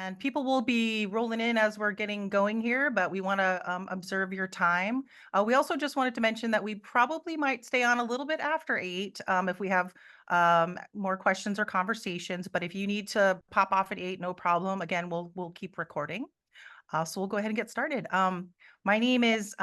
And people will be rolling in as we're getting going here, but we want to observe your time. We also just wanted to mention that we probably might stay on a little bit after 8 if we have more questions or conversations. But if you need to pop off at 8, no problem. Again, we'll keep recording. So we'll go ahead and get started. My name is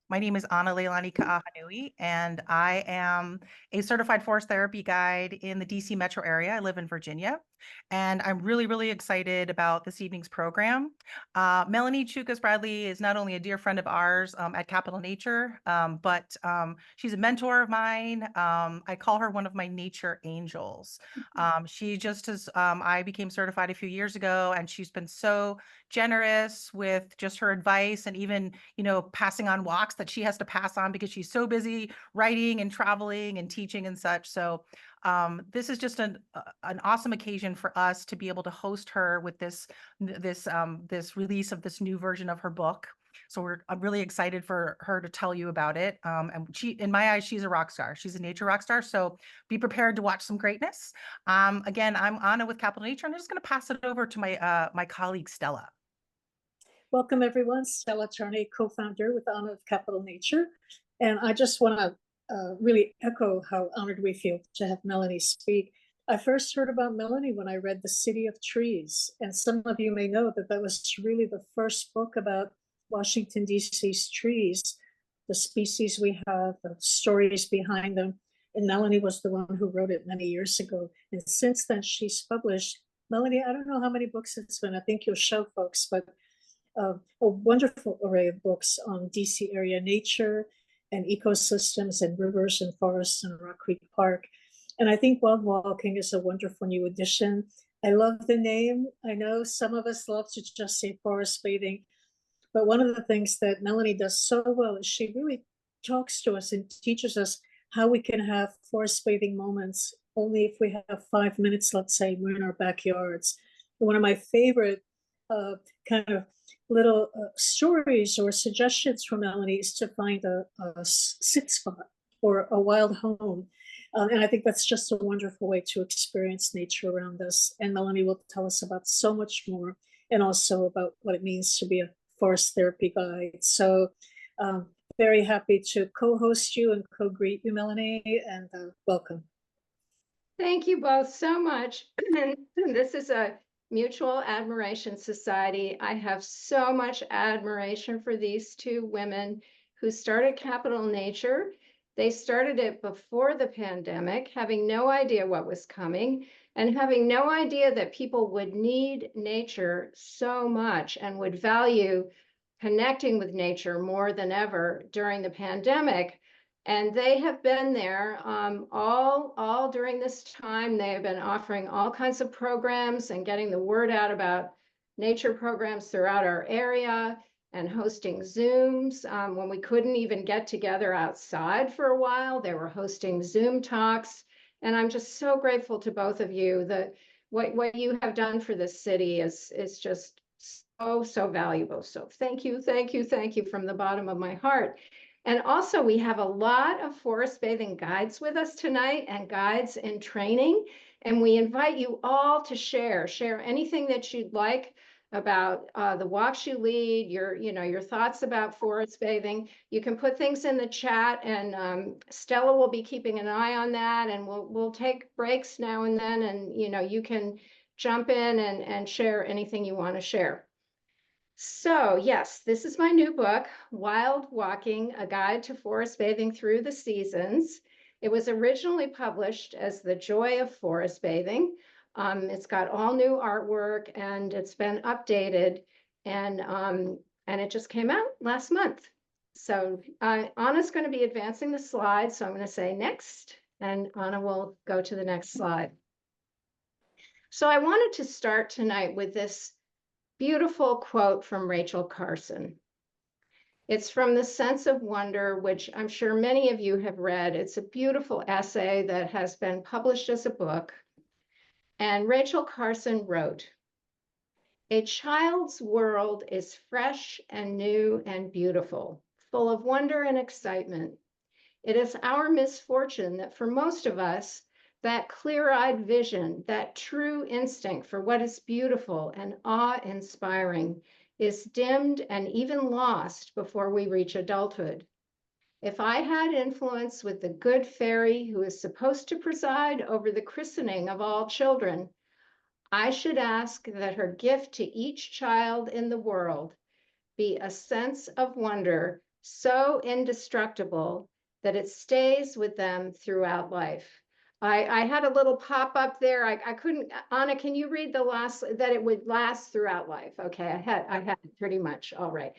my name is Anna Leilani Ka'ahanui, and I am a certified forest therapy guide in the DC metro area. I live in Virginia, and I'm really, really excited about this evening's program. Melanie Choukas-Bradley is not only a dear friend of ours at Capital Nature, but she's a mentor of mine. I call her one of my nature angels. She just as I became certified a few years ago, and she's been so generous with just her advice and even, passing on walks that she has to pass on because she's so busy writing and traveling and teaching and such. So this is just an awesome occasion for us to be able to host her with this release of this new version of her book. So I'm really excited for her to tell you about it. And she, in my eyes, she's a rock star. She's a nature rock star. So be prepared to watch some greatness. Again, I'm Anna with Capital Nature. I'm just going to pass it over to my colleague Stella. Welcome, everyone. Stella Charney, co-founder with Honor of Capital Nature. And I just want to really echo how honored we feel to have Melanie speak. I first heard about Melanie when I read The City of Trees. And some of you may know that that was really the first book about Washington, D.C.'s trees, the species we have, the stories behind them. And Melanie was the one who wrote it many years ago. And since then, she's published, Melanie, I don't know how many books it's been. I think you'll show folks, but a wonderful array of books on DC area nature and ecosystems and rivers and forests and Rock Creek Park. And I think Wild Walking is a wonderful new addition. I love the name. I know some of us love to just say forest bathing, but one of the things that Melanie does so well is she really talks to us and teaches us how we can have forest bathing moments only if we have 5 minutes, let's say, we're in our backyards. One of my favorite kind of little stories or suggestions from Melanie is to find a sit spot or a wild home. And I think that's just a wonderful way to experience nature around us. And Melanie will tell us about so much more, and also about what it means to be a forest therapy guide. So very happy to co-host you and co-greet you, Melanie, and welcome. Thank you both so much. This is a mutual admiration society. I have so much admiration for these two women who started Capital Nature. They started it before the pandemic, having no idea what was coming and having no idea that people would need nature so much and would value connecting with nature more than ever during the pandemic. And they have been there all during this time. They have been offering all kinds of programs and getting the word out about nature programs throughout our area and hosting Zooms. When we couldn't even get together outside for a while, they were hosting Zoom talks. And I'm just so grateful to both of you. What you have done for this city is just so valuable. So thank you from the bottom of my heart. And also, we have a lot of forest bathing guides with us tonight and guides in training. And we invite you all to share anything that you'd like about the walks you lead, your thoughts about forest bathing. You can put things in the chat, and Stella will be keeping an eye on that. And we'll take breaks now and then, and you can jump in and share anything you want to share. So yes, this is my new book, Wild Walking, A Guide to Forest Bathing Through the Seasons. It was originally published as The Joy of Forest Bathing. It's got all new artwork and it's been updated, and it just came out last month. So Anna's going to be advancing the slides, so I'm going to say next, and Anna will go to the next slide. So I wanted to start tonight with this beautiful quote from Rachel Carson. It's from The Sense of Wonder, which I'm sure many of you have read. It's a beautiful essay that has been published as a book. And Rachel Carson wrote, "A child's world is fresh and new and beautiful, full of wonder and excitement. It is our misfortune that for most of us, that clear-eyed vision, that true instinct for what is beautiful and awe-inspiring is dimmed and even lost before we reach adulthood. If I had influence with the good fairy who is supposed to preside over the christening of all children, I should ask that her gift to each child in the world be a sense of wonder so indestructible that it stays with them throughout life. I had a little pop up there. I couldn't, Anna, can you read the last, that it would last throughout life? Okay, I had it pretty much. All right.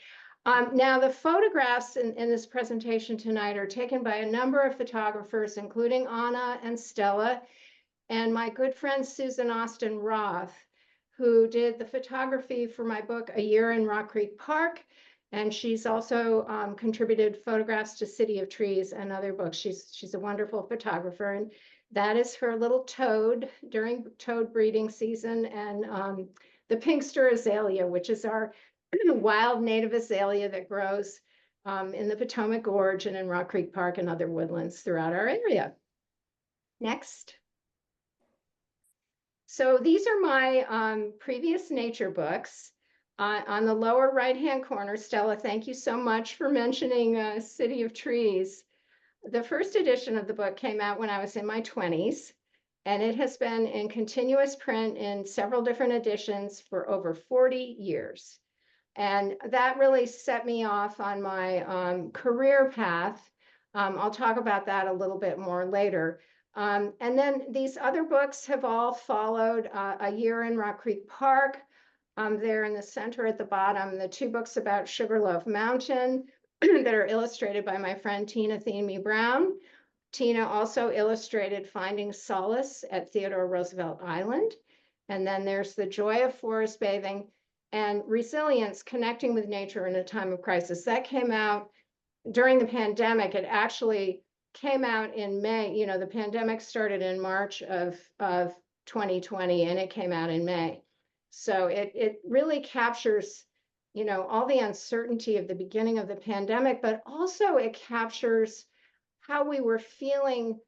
Now the photographs in this presentation tonight are taken by a number of photographers, including Anna and Stella, and my good friend Susan Austin Roth, who did the photography for my book, A Year in Rock Creek Park. And she's also contributed photographs to City of Trees and other books. She's a wonderful photographer. And that is her little toad during toad breeding season. And the pinkster azalea, which is our wild native azalea that grows in the Potomac Gorge and in Rock Creek Park and other woodlands throughout our area. Next. So these are my previous nature books. On the lower right-hand corner, Stella, thank you so much for mentioning City of Trees. The first edition of the book came out when I was in my 20s, and it has been in continuous print in several different editions for over 40 years. And that really set me off on my career path. I'll talk about that a little bit more later. And then these other books have all followed. A Year in Rock Creek Park, there in the center at the bottom, the two books about Sugarloaf Mountain that are illustrated by my friend Tina Theme Brown. Tina also illustrated Finding Solace at Theodore Roosevelt Island. And then there's The Joy of Forest Bathing and Resilience, Connecting with Nature in a Time of Crisis. That came out during the pandemic. It actually came out in May. You know, the pandemic started in March of 2020, and it came out in May. So it really captures, you know, all the uncertainty of the beginning of the pandemic, but also it captures how we were feeling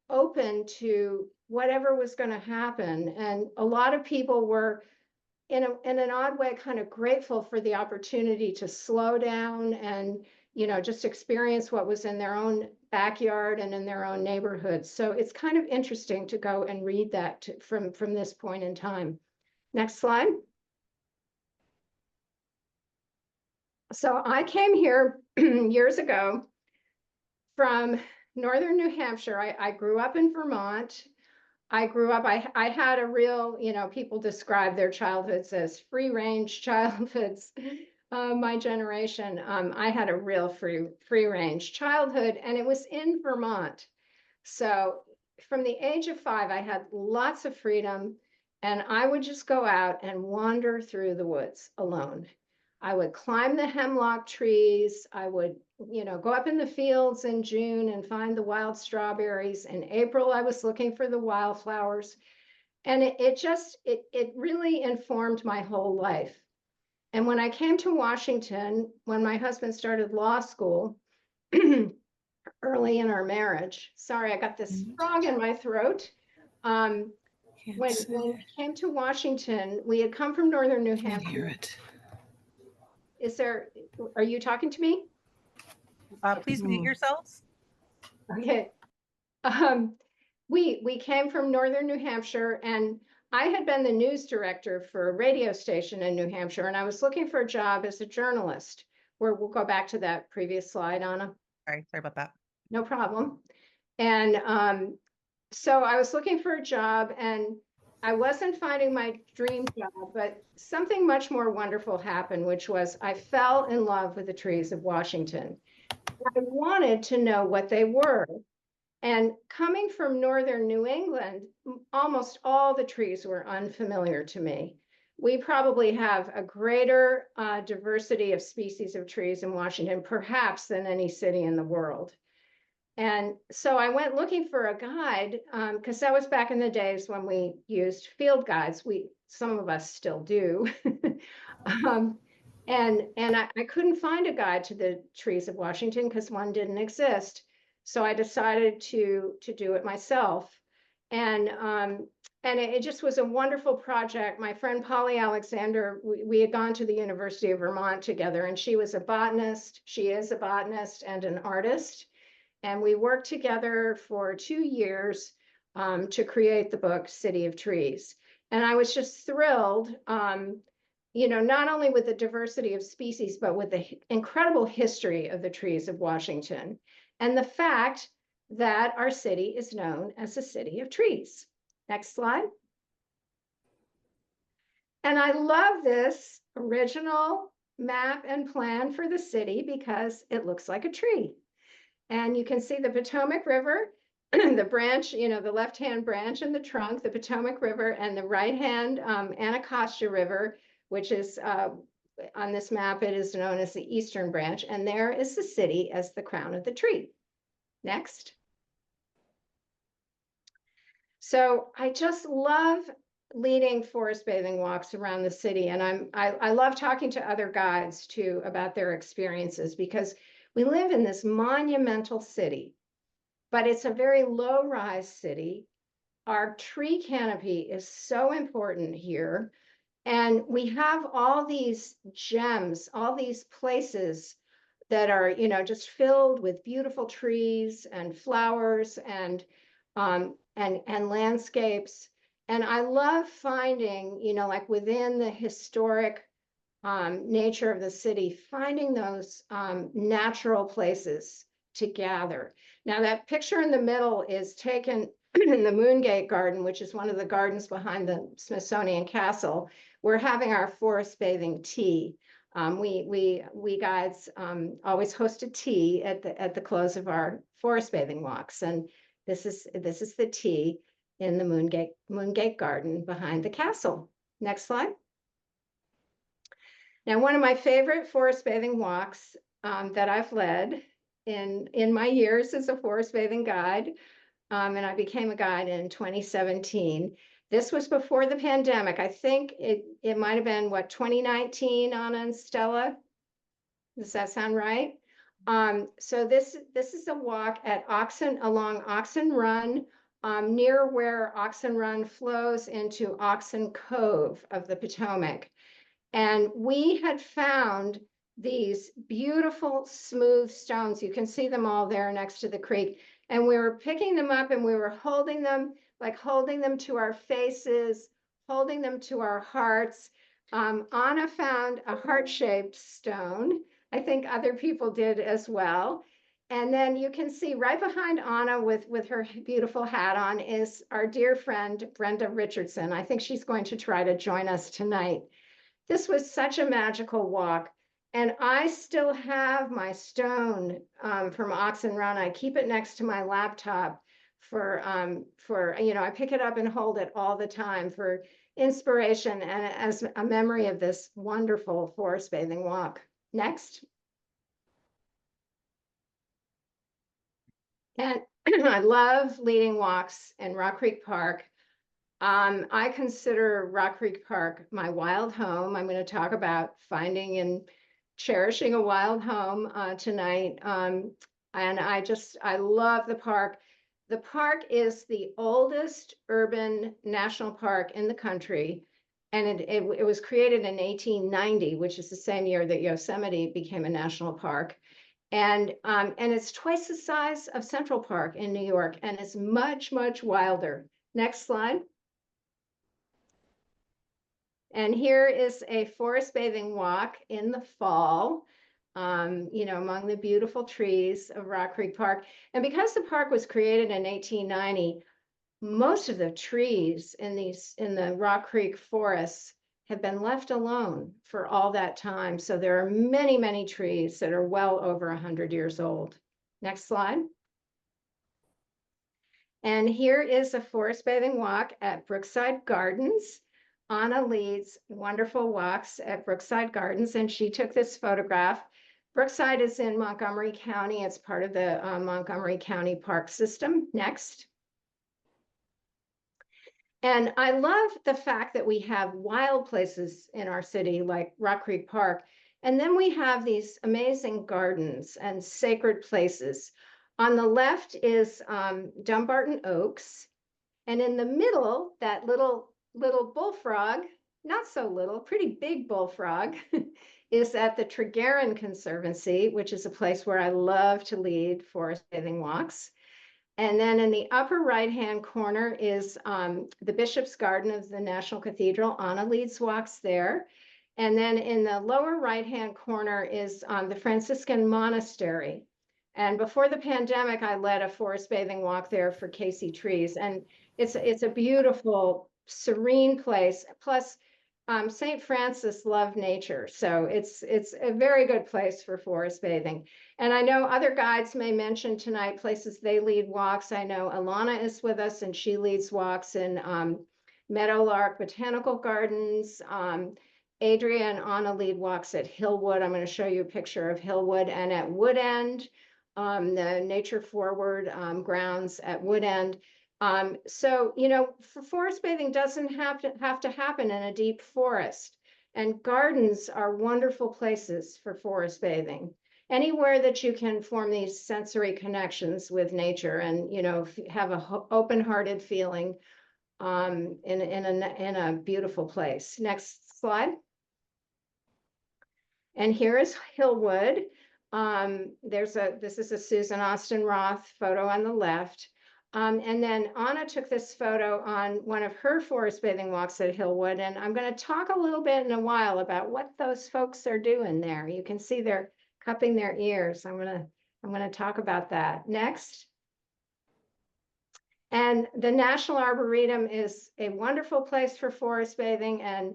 open to whatever was going to happen. And a lot of people were, in an odd way, kind of grateful for the opportunity to slow down and, you know, just experience what was in their own backyard and in their own neighborhoods. So it's kind of interesting to go and read that from this point in time. Next slide. So I came here years ago from northern New Hampshire. I grew up in Vermont. I had a real, you know, people describe their childhoods as free range childhoods. My generation, I had a real free range childhood, and it was in Vermont. So from the age of 5, I had lots of freedom, and I would just go out and wander through the woods alone. I would climb the hemlock trees. I would, you know, go up in the fields in June and find the wild strawberries. In April, I was looking for the wildflowers. And it really informed my whole life. And when I came to Washington, when my husband started law school, early in our marriage, sorry, I got this frog in my throat. When we came to Washington, we had come from northern New Hampshire. Can't hear it. Are you talking to me? Please mute yourselves. Okay. We came from northern New Hampshire, and I had been the news director for a radio station in New Hampshire, and I was looking for a job as a journalist. We'll go back to that previous slide, Anna. Sorry about that. No problem. And so I was looking for a job, and I wasn't finding my dream job, but something much more wonderful happened, which was I fell in love with the trees of Washington. I wanted to know what they were. And coming from northern New England, almost all the trees were unfamiliar to me. We probably have a greater diversity of species of trees in Washington, perhaps, than any city in the world. And so I went looking for a guide, because that was back in the days when we used field guides. Some of us still do. And I couldn't find a guide to the trees of Washington because one didn't exist. So I decided to do it myself. And it just was a wonderful project. My friend Polly Alexander, we had gone to the University of Vermont together, and she was a botanist. She is a botanist and an artist. And we worked together for 2 years to create the book City of Trees. And I was just thrilled, you know, not only with the diversity of species, but with the incredible history of the trees of Washington, and the fact that our city is known as a city of trees. Next slide. And I love this original map and plan for the city because it looks like a tree. And you can see the Potomac River, the branch, you know, the left-hand branch in the trunk, the Potomac River, and the right-hand Anacostia River, which is on this map, it is known as the Eastern Branch. And there is the city as the crown of the tree. Next. So I just love leading forest bathing walks around the city. And I love talking to other guides too about their experiences, because we live in this monumental city, but it's a very low-rise city. Our tree canopy is so important here. And we have all these gems, all these places that are, you know, just filled with beautiful trees and flowers and landscapes. And I love finding, you know, like within the historic nature of the city, finding those natural places to gather. Now, that picture in the middle is taken in the Moongate Garden, which is one of the gardens behind the Smithsonian Castle. We're having our forest bathing tea. We guides always host a tea at the close of our forest bathing walks, and this is the tea in the Moongate Garden behind the castle. Next slide. Now, one of my favorite forest bathing walks that I've led in my years as a forest bathing guide, and I became a guide in 2017. This was before the pandemic. I think it might have been, what, 2019, Anna and Stella? Does that sound right? So this is a walk at along Oxen Run, near where Oxen Run flows into Oxen Cove of the Potomac. And we had found these beautiful smooth stones. You can see them all there next to the creek. And we were picking them up and we were holding them, like holding them to our faces, holding them to our hearts. Anna found a heart-shaped stone. I think other people did as well. And then you can see right behind Anna with her beautiful hat on is our dear friend, Brenda Richardson. I think she's going to try to join us tonight. This was such a magical walk. And I still have my stone from Oxen Run. I keep it next to my laptop for, you know, I pick it up and hold it all the time for inspiration and as a memory of this wonderful forest bathing walk. Next. And I love leading walks in Rock Creek Park. I consider Rock Creek Park my wild home. I'm going to talk about finding and cherishing a wild home tonight. And I love the park. The park is the oldest urban national park in the country. And it was created in 1890, which is the same year that Yosemite became a national park. And it's twice the size of Central Park in New York, and it's much, much wilder. Next slide. And here is a forest bathing walk in the fall, you know, among the beautiful trees of Rock Creek Park. And because the park was created in 1890, most of the trees in the Rock Creek forests have been left alone for all that time. So there are many, many trees that are well over 100 years old. Next slide. And here is a forest bathing walk at Brookside Gardens. Anna leads wonderful walks at Brookside Gardens, and she took this photograph. Brookside is in Montgomery County. It's part of the Montgomery County Park System. Next. And I love the fact that we have wild places in our city like Rock Creek Park. And then we have these amazing gardens and sacred places. On the left is Dumbarton Oaks. And in the middle, that little bullfrog, not so little, pretty big bullfrog, is at the Tregaron Conservancy, which is a place where I love to lead forest bathing walks. And then in the upper right-hand corner is the Bishop's Garden of the National Cathedral. Anna leads walks there. And then in the lower right-hand corner is the Franciscan Monastery. And before the pandemic, I led a forest bathing walk there for Casey Trees. And it's a beautiful, serene place. Plus, St. Francis loved nature. So it's a very good place for forest bathing. And I know other guides may mention tonight places they lead walks. I know Alana is with us and she leads walks in Meadowlark Botanical Gardens. Adria and Anna lead walks at Hillwood. I'm going to show you a picture of Hillwood, and at Woodend, the Nature Forward grounds at Woodend. So, you know, for forest bathing doesn't have to happen in a deep forest. And gardens are wonderful places for forest bathing. Anywhere that you can form these sensory connections with nature and, you know, have a open-hearted feeling in a beautiful place. Next slide. And here is Hillwood. This is a Susan Austin Roth photo on the left. And then Anna took this photo on one of her forest bathing walks at Hillwood. And I'm going to talk a little bit in a while about what those folks are doing there. You can see they're cupping their ears. I'm going to talk about that next. And the National Arboretum is a wonderful place for forest bathing, and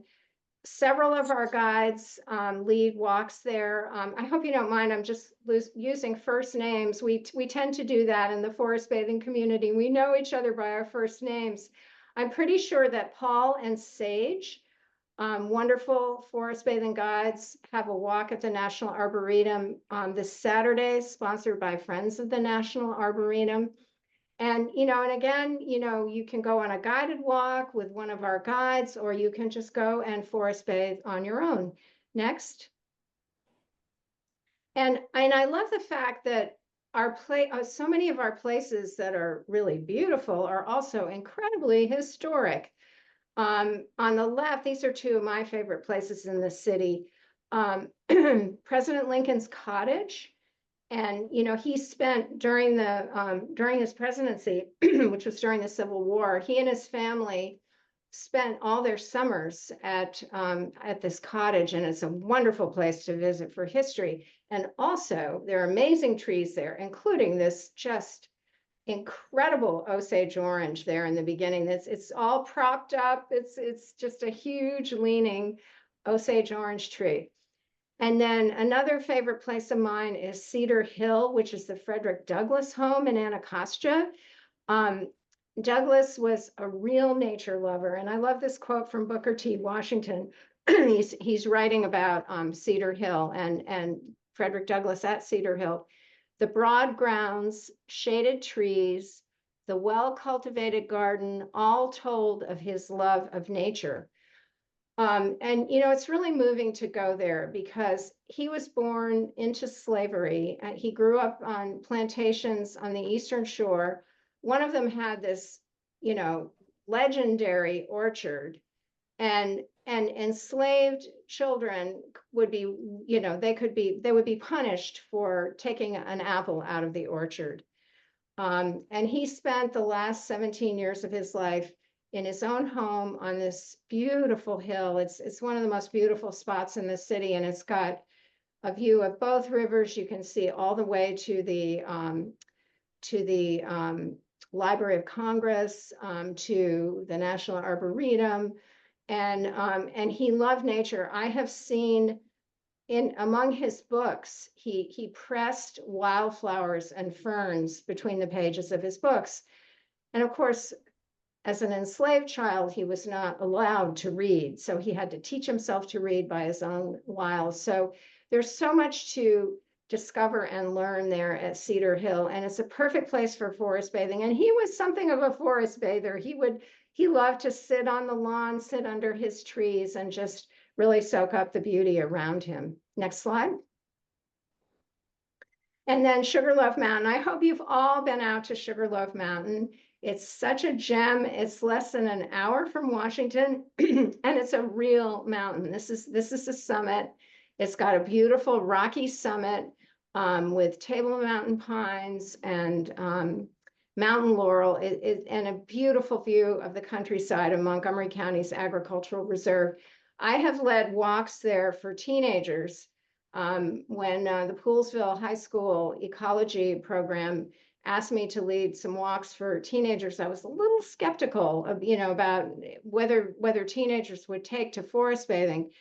several of our guides lead walks there. I hope you don't mind, I'm just using first names. We tend to do that in the forest bathing community. We know each other by our first names. I'm pretty sure that Paul and Sage, wonderful forest bathing guides, have a walk at the National Arboretum this Saturday, sponsored by Friends of the National Arboretum. And, you know, and again, you know, you can go on a guided walk with one of our guides, or you can just go and forest bathe on your own. Next. And I love the fact that so many of our places that are really beautiful are also incredibly historic. On the left, these are two of my favorite places in the city. President Lincoln's cottage. And, you know, he spent during his presidency, which was during the Civil War, he and his family spent all their summers at this cottage, and it's a wonderful place to visit for history. And also, there are amazing trees there, including this just incredible Osage orange there in the beginning. It's all propped up. It's just a huge leaning Osage orange tree. And then another favorite place of mine is Cedar Hill, which is the Frederick Douglass home in Anacostia. Douglass was a real nature lover. And I love this quote from Booker T. Washington. he's writing about Cedar Hill and Frederick Douglass at Cedar Hill. The broad grounds, shaded trees, the well-cultivated garden, all told of his love of nature. And, you know, it's really moving to go there because he was born into slavery. He grew up on plantations on the Eastern Shore. One of them had this, you know, legendary orchard, and enslaved children would be, you know, they would be punished for taking an apple out of the orchard. And he spent the last 17 years of his life in his own home on this beautiful hill. It's one of the most beautiful spots in the city, and it's got a view of both rivers. You can see all the way to the Library of Congress, to the National Arboretum, and he loved nature. I have seen among his books, he pressed wildflowers and ferns between the pages of his books, and of course, as an enslaved child, he was not allowed to read, so he had to teach himself to read by his own wiles. So there's so much to discover and learn there at Cedar Hill, and it's a perfect place for forest bathing. And he was something of a forest bather. He loved to sit on the lawn, sit under his trees, and just really soak up the beauty around him. Next slide. And then Sugarloaf Mountain. I hope you've all been out to Sugarloaf Mountain. It's such a gem. It's less than an hour from Washington, and it's a real mountain. This is the summit. It's got a beautiful rocky summit with Table Mountain pines and mountain laurel, and a beautiful view of the countryside of Montgomery County's agricultural reserve. I have led walks there for teenagers when the Poolsville High School ecology program asked me to lead some walks for teenagers. I was a little skeptical of, about whether teenagers would take to forest bathing.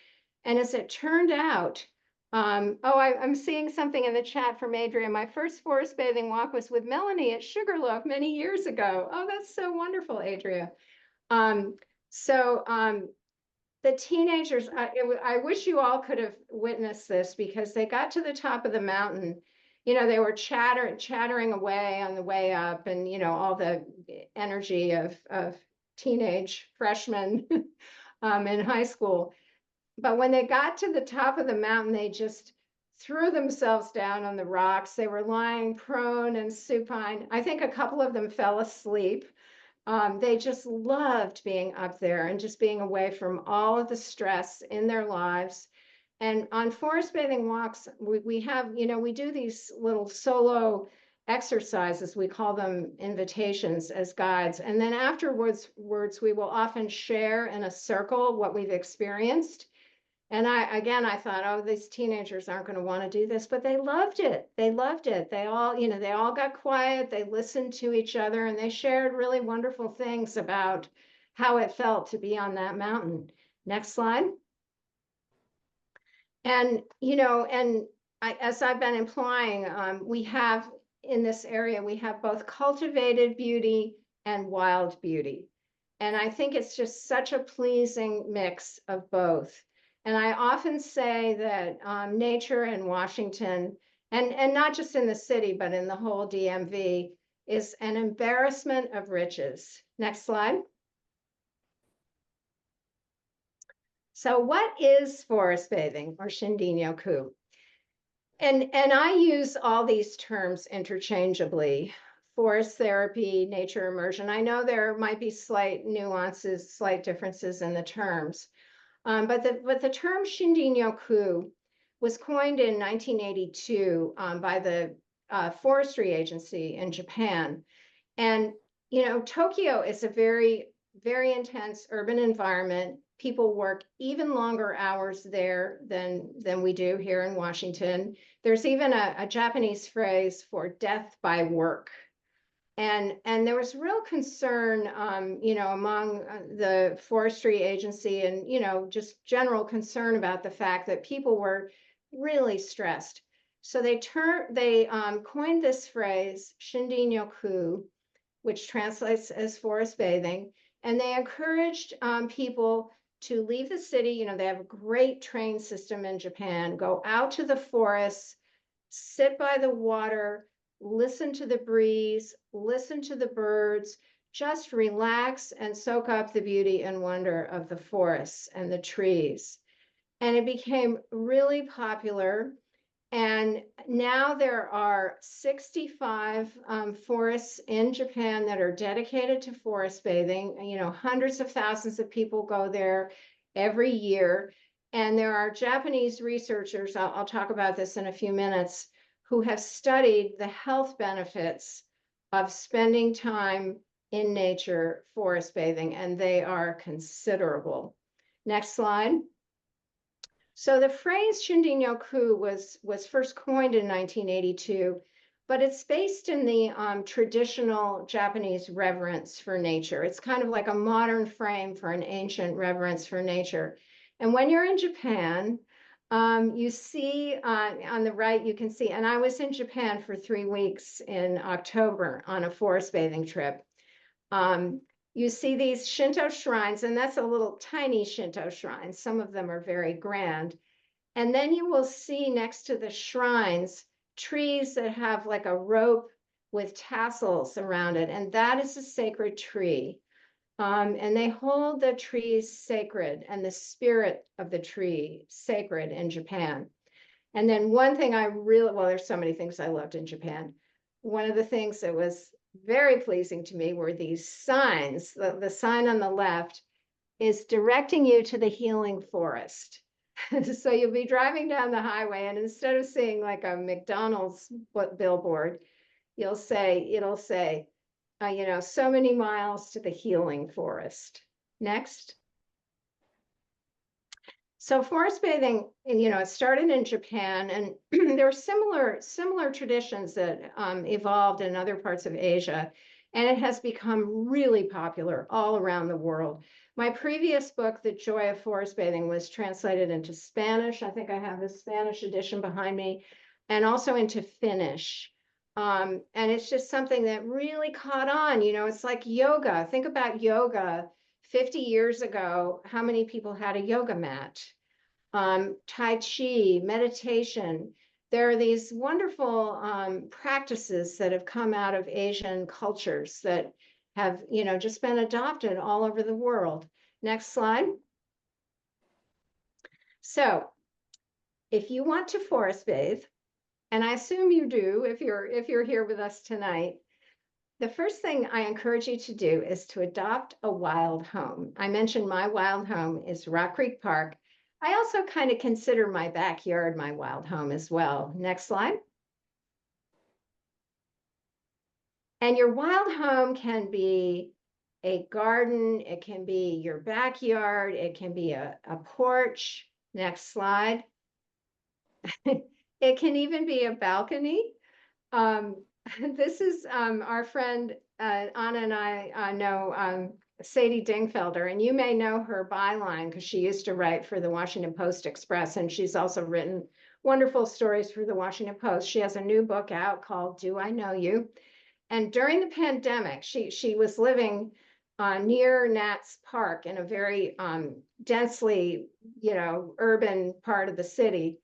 And as it turned out, I'm seeing something in the chat from Adrian. My first forest bathing walk was with Melanie at Sugarloaf many years ago. Oh, that's so wonderful, Adria. So the teenagers, I wish you all could have witnessed this, because they got to the top of the mountain. They were chattering away on the way up, and, all the energy of teenage freshmen in high school. But when they got to the top of the mountain, they just threw themselves down on the rocks. They were lying prone and supine. I think a couple of them fell asleep. They just loved being up there and just being away from all of the stress in their lives. And on forest bathing walks, we have, we do these little solo exercises. We call them invitations as guides. And then afterwards, we will often share in a circle what we've experienced. And I thought, oh, these teenagers aren't going to want to do this, but they loved it. They loved it. They all got quiet. They listened to each other, and they shared really wonderful things about how it felt to be on that mountain. Next slide. And, as I've been implying, we have in this area, we have both cultivated beauty and wild beauty. And I think it's just such a pleasing mix of both. And I often say that nature in Washington, and not just in the city, but in the whole DMV, is an embarrassment of riches. Next slide. So what is forest bathing, or Shinrin-yoku? And I use all these terms interchangeably: forest therapy, nature immersion. I know there might be slight nuances, slight differences in the terms. But the term Shinrin-yoku was coined in 1982 by the Forestry Agency in Japan. And, Tokyo is a very, very intense urban environment. People work even longer hours there than we do here in Washington. There's even a Japanese phrase for death by work. And there was real concern, among the forestry agency, and, just general concern about the fact that people were really stressed. So they coined this phrase, Shinrin-yoku, which translates as forest bathing. And they encouraged people to leave the city. They have a great train system in Japan. Go out to the forests, sit by the water, listen to the breeze, listen to the birds, just relax and soak up the beauty and wonder of the forests and the trees. And it became really popular. And now there are 65 forests in Japan that are dedicated to forest bathing. Hundreds of thousands of people go there every year. And there are Japanese researchers, I'll talk about this in a few minutes, who have studied the health benefits of spending time in nature forest bathing, and they are considerable. Next slide. So the phrase Shinrin-yoku was first coined in 1982, but it's based in the traditional Japanese reverence for nature. It's kind of like a modern frame for an ancient reverence for nature. And when you're in Japan, you see on the right, you can see, and I was in Japan for 3 weeks in October on a forest bathing trip. You see these Shinto shrines, and that's a little tiny Shinto shrine. Some of them are very grand. And then you will see next to the shrines, trees that have like a rope with tassels around it. And that is a sacred tree. And they hold the trees sacred and the spirit of the tree sacred in Japan. And then one thing well, there's so many things I loved in Japan. One of the things that was very pleasing to me were these signs. The sign on the left is directing you to the healing forest. So you'll be driving down the highway, and instead of seeing like a McDonald's billboard, it'll say, so many miles to the healing forest. Next. So forest bathing, it started in Japan, and there are similar traditions that evolved in other parts of Asia, and it has become really popular all around the world. My previous book, The Joy of Forest Bathing, was translated into Spanish. I think I have the Spanish edition behind me, and also into Finnish. And it's just something that really caught on. It's like yoga. Think about yoga. 50 years ago, how many people had a yoga mat? Tai Chi, meditation. There are these wonderful practices that have come out of Asian cultures that have, just been adopted all over the world. Next slide. So if you want to forest bathe, and I assume you do if you're here with us tonight, the first thing I encourage you to do is to adopt a wild home. I mentioned my wild home is Rock Creek Park. I also kind of consider my backyard my wild home as well. Next slide. And your wild home can be a garden, it can be your backyard, it can be a porch. Next slide. It can even be a balcony. This is our friend Anna and I know Sadie Dingfelder, and you may know her byline because she used to write for the Washington Post Express, and she's also written wonderful stories for the Washington Post. She has a new book out called Do I Know You? And during the pandemic, she was living near Nats Park in a very densely, urban part of the city.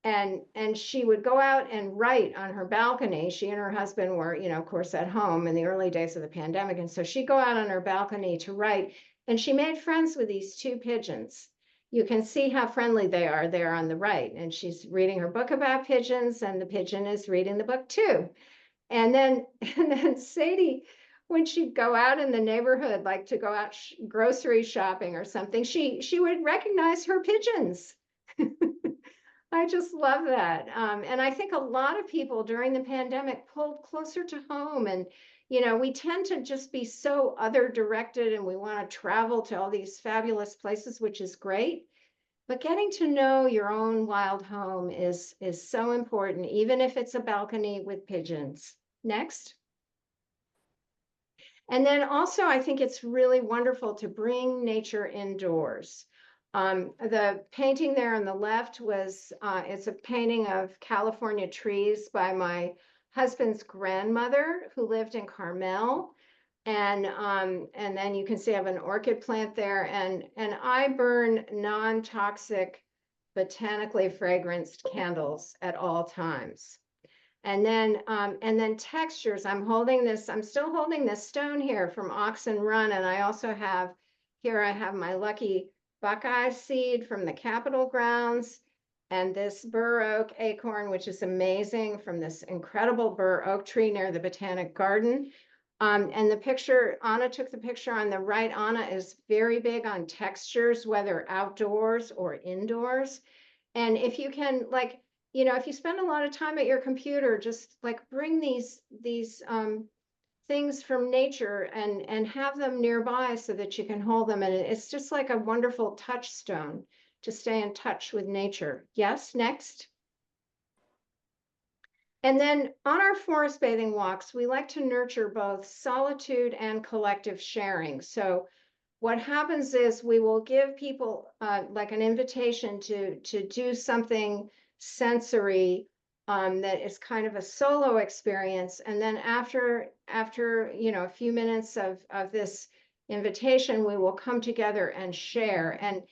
And she would go out and write on her balcony. She and her husband were, of course, at home in the early days of the pandemic. And so she'd go out on her balcony to write. And she made friends with these two pigeons. You can see how friendly they are there on the right. And she's reading her book about pigeons, and the pigeon is reading the book too. And then Sadie, when she'd go out in the neighborhood, like to go out grocery shopping or something, she would recognize her pigeons. I just love that. And I think a lot of people during the pandemic pulled closer to home. And, we tend to just be so other directed, and we want to travel to all these fabulous places, which is great. But getting to know your own wild home is so important, even if it's a balcony with pigeons. Next. And then also, I think it's really wonderful to bring nature indoors. The painting there on the left was, it's a painting of California trees by my husband's grandmother who lived in Carmel. And then you can see I have an orchid plant there, and I burn non-toxic, botanically fragranced candles at all times. And then textures. I'm still holding this stone here from Oxen Run, and I also have my lucky Buckeye seed from the Capitol grounds, and this bur oak acorn, which is amazing, from this incredible bur oak tree near the Botanic Garden. And the picture, Anna took the picture on the right. Anna is very big on textures, whether outdoors or indoors. And if you can, if you spend a lot of time at your computer, just bring these things from nature and have them nearby so that you can hold them. And it's just like a wonderful touchstone to stay in touch with nature. Yes, next. And then on our forest bathing walks, we like to nurture both solitude and collective sharing. So what happens is we will give people like an invitation to do something sensory that is kind of a solo experience. And then after a few minutes of this invitation, we will come together and share. And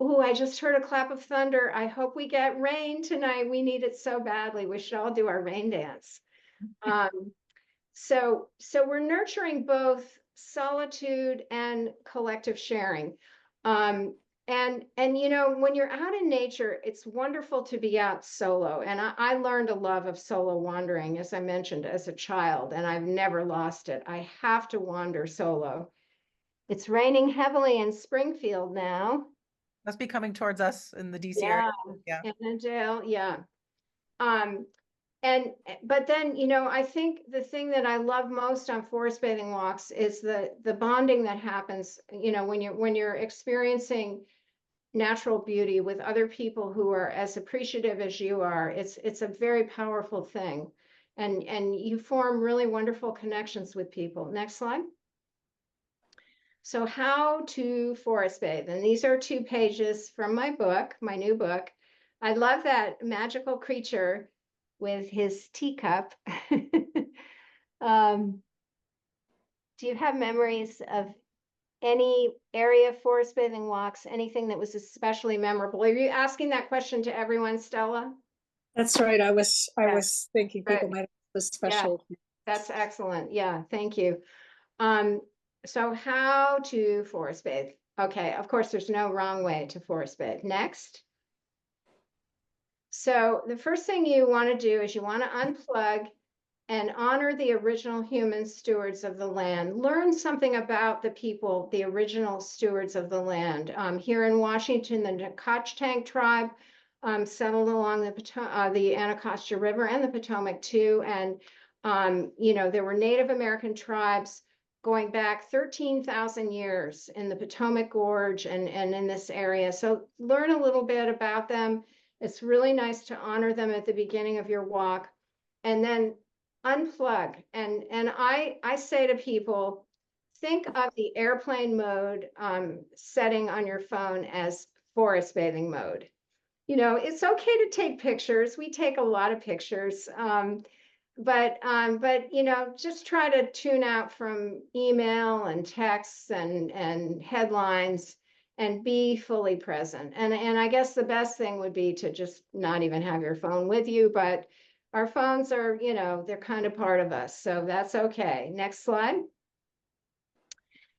I just heard a clap of thunder. I hope we get rain tonight. We need it so badly. We should all do our rain dance. So we're nurturing both solitude and collective sharing. And And you know, when you're out in nature, it's wonderful to be out solo. And I learned a love of solo wandering, as I mentioned, as a child, and I've never lost it. I have to wander solo. It's raining heavily in Springfield now. Must be coming towards us in the DC area. Yeah, Yeah. Annandale, yeah. Um, but then, you know, I think the thing that I love most on forest bathing walks is the bonding that happens, you know, when you're experiencing natural beauty with other people who are as appreciative as you are. It's a very powerful thing. And you form really wonderful connections with people. Next slide. So how to forest bathe. And these are 2 pages from my book, my new book. I love that magical creature with his teacup. um, do you have memories of any area of forest bathing walks, anything that was especially memorable? Are you asking that question to everyone, Stella? That's right. I was Yeah. thinking people Good. might have a Yeah, special. that's excellent. Yeah, thank you. So how to forest bathe? Okay, of course, there's no wrong way to forest bathe. Next. So the first thing you want to do is you want to unplug and honor the original human stewards of the land. Learn something about the people, the original stewards of the land. Here in Washington, the Nacotchtank tribe settled along the Anacostia River and the Potomac too. And, you know, there were Native American tribes going back 13,000 years in the Potomac Gorge and in this area. So learn a little bit about them. It's really nice to honor them at the beginning of your walk. And then unplug. And I say to people, think of the airplane mode setting on your phone as forest bathing mode. You know, it's okay to take pictures. We take a lot of pictures. But you know, just try to tune out from email and texts and headlines and be fully present. And I guess the best thing would be to just not even have your phone with you, but our phones are, you know, they're kind of part of us, so that's okay. Next slide.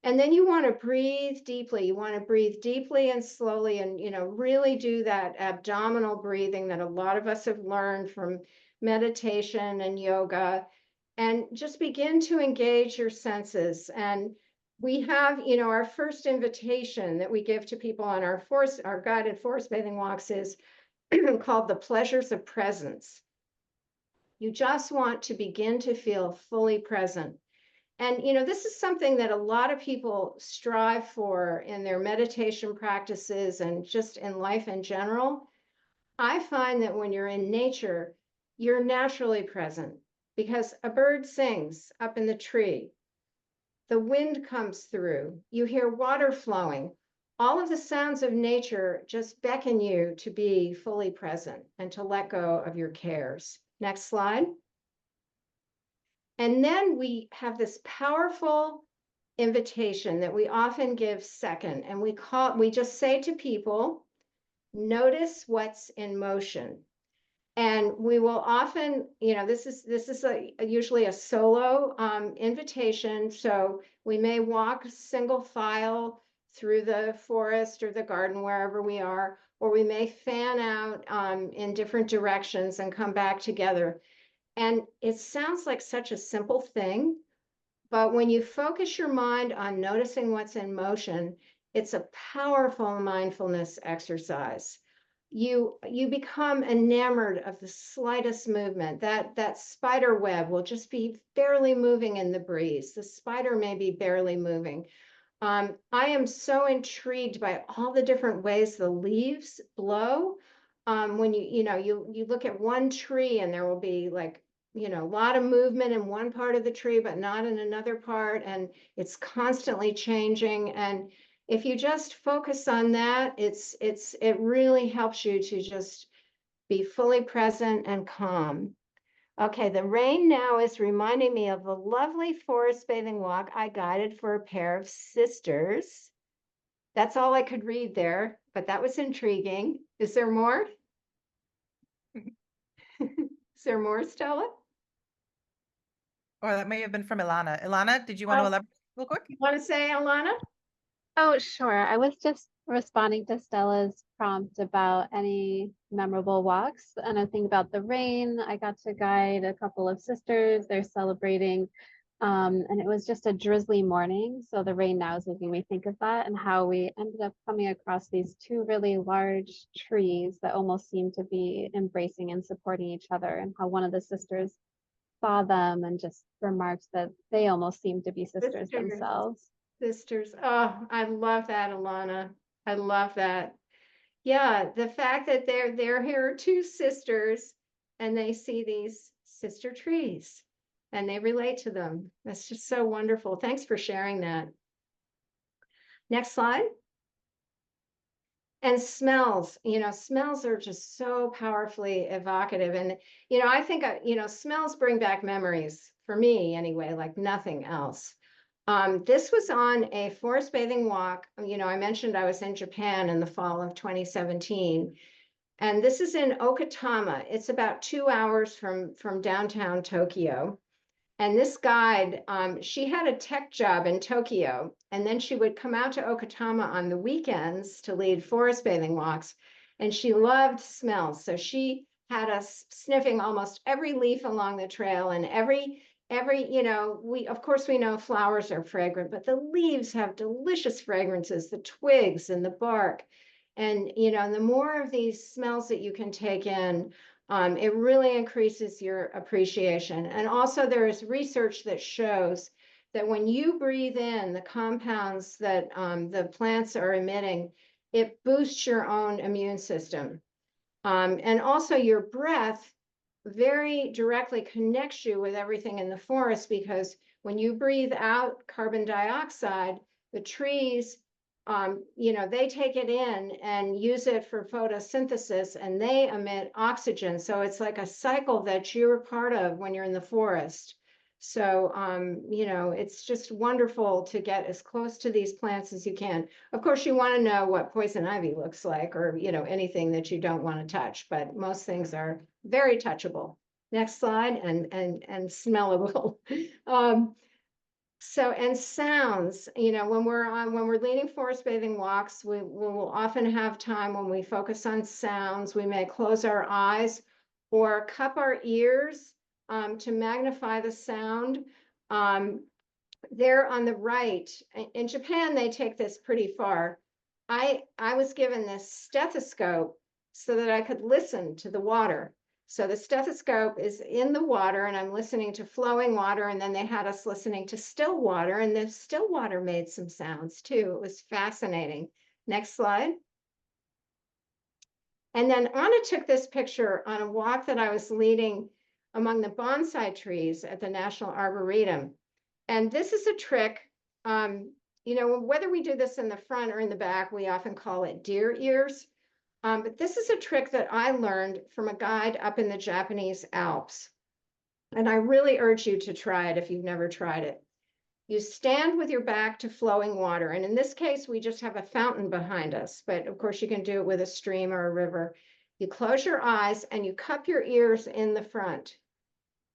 And then you want to breathe deeply. You want to breathe deeply and slowly and, you know, really do that abdominal breathing that a lot of us have learned from meditation and yoga, and just begin to engage your senses. And we have, you know, our first invitation that we give to people on our guided forest bathing walks is called the pleasures of presence. You just want to begin to feel fully present. And, you know, this is something that a lot of people strive for in their meditation practices and just in life in general. I find that when you're in nature, you're naturally present because a bird sings up in the tree. The wind comes through. You hear water flowing. All of the sounds of nature just beckon you to be fully present and to let go of your cares. Next slide. And then we have this powerful invitation that we often give second, and we just say to people, notice what's in motion. And we will often, you know, this is usually a solo invitation. So we may walk single file through the forest or the garden, wherever we are, or we may fan out in different directions and come back together. And it sounds like such a simple thing, but when you focus your mind on noticing what's in motion, it's a powerful mindfulness exercise. You become enamored of the slightest movement. That spider web will just be barely moving in the breeze. The spider may be barely moving. I am so intrigued by all the different ways the leaves blow. When you look at one tree and there will be like, you know, a lot of movement in one part of the tree, but not in another part. And it's constantly changing. And if you just focus on that, it really helps you to just be fully present and calm. Okay, the rain now is reminding me of a lovely forest bathing walk I guided for a pair of sisters. That's all I could read there, but that was intriguing. Is there more? Is there more, Stella? Or that may have been from Ilana. Ilana, did you want to elaborate real quick? You want to say, Alana? Oh, sure. I was just responding to Stella's prompt about any memorable walks. And I think about the rain. I got to guide a couple of sisters. They're celebrating. And it was just a drizzly morning. So the rain now is making me think of that and how we ended up coming across these two really large trees that almost seemed to be embracing and supporting each other, and how one of the sisters saw them and just remarked that they almost seemed to be sisters Sisters. themselves. Sisters. Oh, I love that, Alana. I love that. Yeah, the fact that they're here two sisters and they see these sister trees and they relate to them. That's just so wonderful. Thanks for sharing that. Next slide. And smells, smells are just so powerfully evocative. And, I think, smells bring back memories for me anyway, like nothing else. This was on a forest bathing walk. I mentioned I was in Japan in the fall of 2017. And this is in Okatama. It's about 2 hours from downtown Tokyo. And this guide, she had a tech job in Tokyo, and then she would come out to Okatama on the weekends to lead forest bathing walks, and she loved smells. So she had us sniffing almost every leaf along the trail, and every, of course we know flowers are fragrant, but the leaves have delicious fragrances, the twigs and the bark. And, the more of these smells that you can take in, it really increases your appreciation. And also there is research that shows that when you breathe in the compounds that the plants are emitting, it boosts your own immune system. And also your breath very directly connects you with everything in the forest, because when you breathe out carbon dioxide, the trees they take it in and use it for photosynthesis, and they emit oxygen. So it's like a cycle that you're part of when you're in the forest. So, it's just wonderful to get as close to these plants as you can. Of course, you want to know what poison ivy looks like, or, anything that you don't want to touch, but most things are very touchable. Next slide, and smellable. So, and sounds, when we're leading forest bathing walks, we will often have time when we focus on sounds. We may close our eyes or cup our ears to magnify the sound. There on the right, in Japan, they take this pretty far. I was given this stethoscope so that I could listen to the water. So the stethoscope is in the water, and I'm listening to flowing water, and then they had us listening to still water, and the still water made some sounds too. It was fascinating. Next slide. And then Anna took this picture on a walk that I was leading among the bonsai trees at the National Arboretum. And this is a trick, whether we do this in the front or in the back, we often call it deer ears. But this is a trick that I learned from a guide up in the Japanese Alps. And I really urge you to try it if you've never tried it. You stand with your back to flowing water. And in this case, we just have a fountain behind us. But of course, you can do it with a stream or a river. You close your eyes and you cup your ears in the front.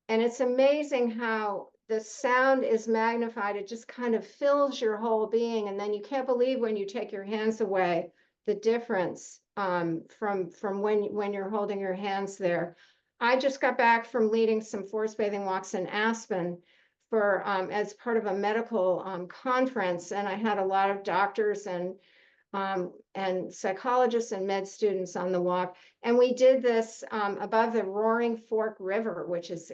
And it's amazing how the sound is magnified. It just kind of fills your whole being. And then you can't believe when you take your hands away, the difference from when you're holding your hands there. I just got back from leading some forest bathing walks in Aspen for as part of a medical conference, and I had a lot of doctors and psychologists and med students on the walk. And we did this above the Roaring Fork River, which it's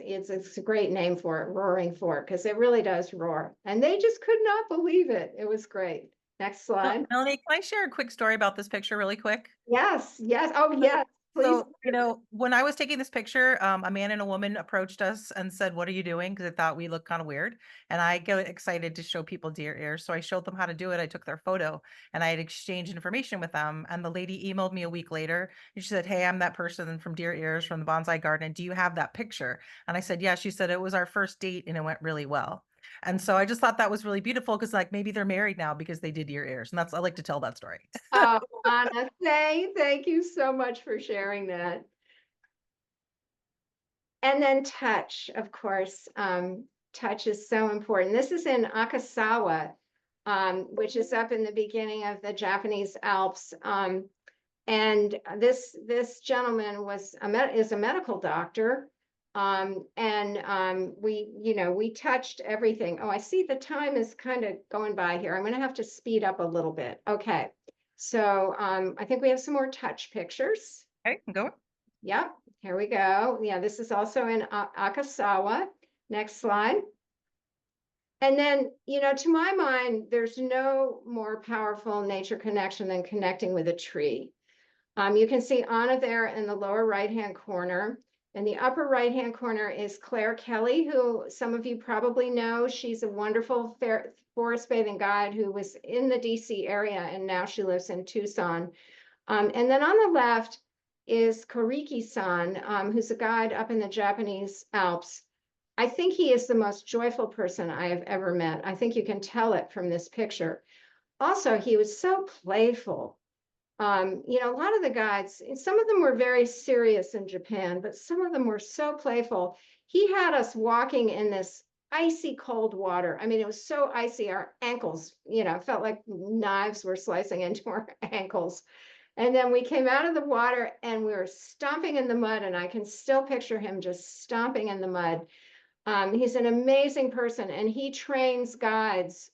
a great name for it, Roaring Fork, because it really does roar. And they just could not believe it. It was great. Next slide. Melanie, can I share a quick story about this picture really quick? Yes, yes. Oh, yes. Please. So, when I was taking this picture, a man and a woman approached us and said, "What are you doing?" Because they thought we looked kind of weird. And I get excited to show people deer ears. So I showed them how to do it. I took their photo and I had exchanged information with them. And the lady emailed me a week later and she said, "Hey, I'm that person from Deer Ears from the Bonsai Garden. Do you have that picture?" And I said, "Yeah." She said, "It was our first date and it went really well." And so I just thought that was really beautiful because like maybe they're married now because they did deer ears. And I like to tell that story. Oh, Anna, thank you so much for sharing that. And then touch, of course. Touch is so important. This is in Akasawa. which is up in the beginning of the Japanese Alps. And this gentleman is a medical doctor. We touched everything. Oh, I see the time is kind of going by here. I'm going to have to speed up a little bit. Okay. So I think we have some more touch pictures. Okay, go. Yep, here we go. Yeah, this is also in Akasawa. Next slide. And then, to my mind, there's no more powerful nature connection than connecting with a tree. You can see Anna there in the lower right-hand corner. In the upper right-hand corner is Claire Kelly, who some of you probably know. She's a wonderful forest bathing guide who was in the DC area, and now she lives in Tucson. And then on the left is Koriki-san, who's a guide up in the Japanese Alps. I think he is the most joyful person I have ever met. I think you can tell it from this picture. Also, he was so playful. A lot of the guides, some of them were very serious in Japan, but some of them were so playful. He had us walking in this icy cold water. I mean, it was so icy, our ankles, felt like knives were slicing into our ankles. And then we came out of the water and we were stomping in the mud, and I can still picture him just stomping in the mud. He's an amazing person, and he trains guides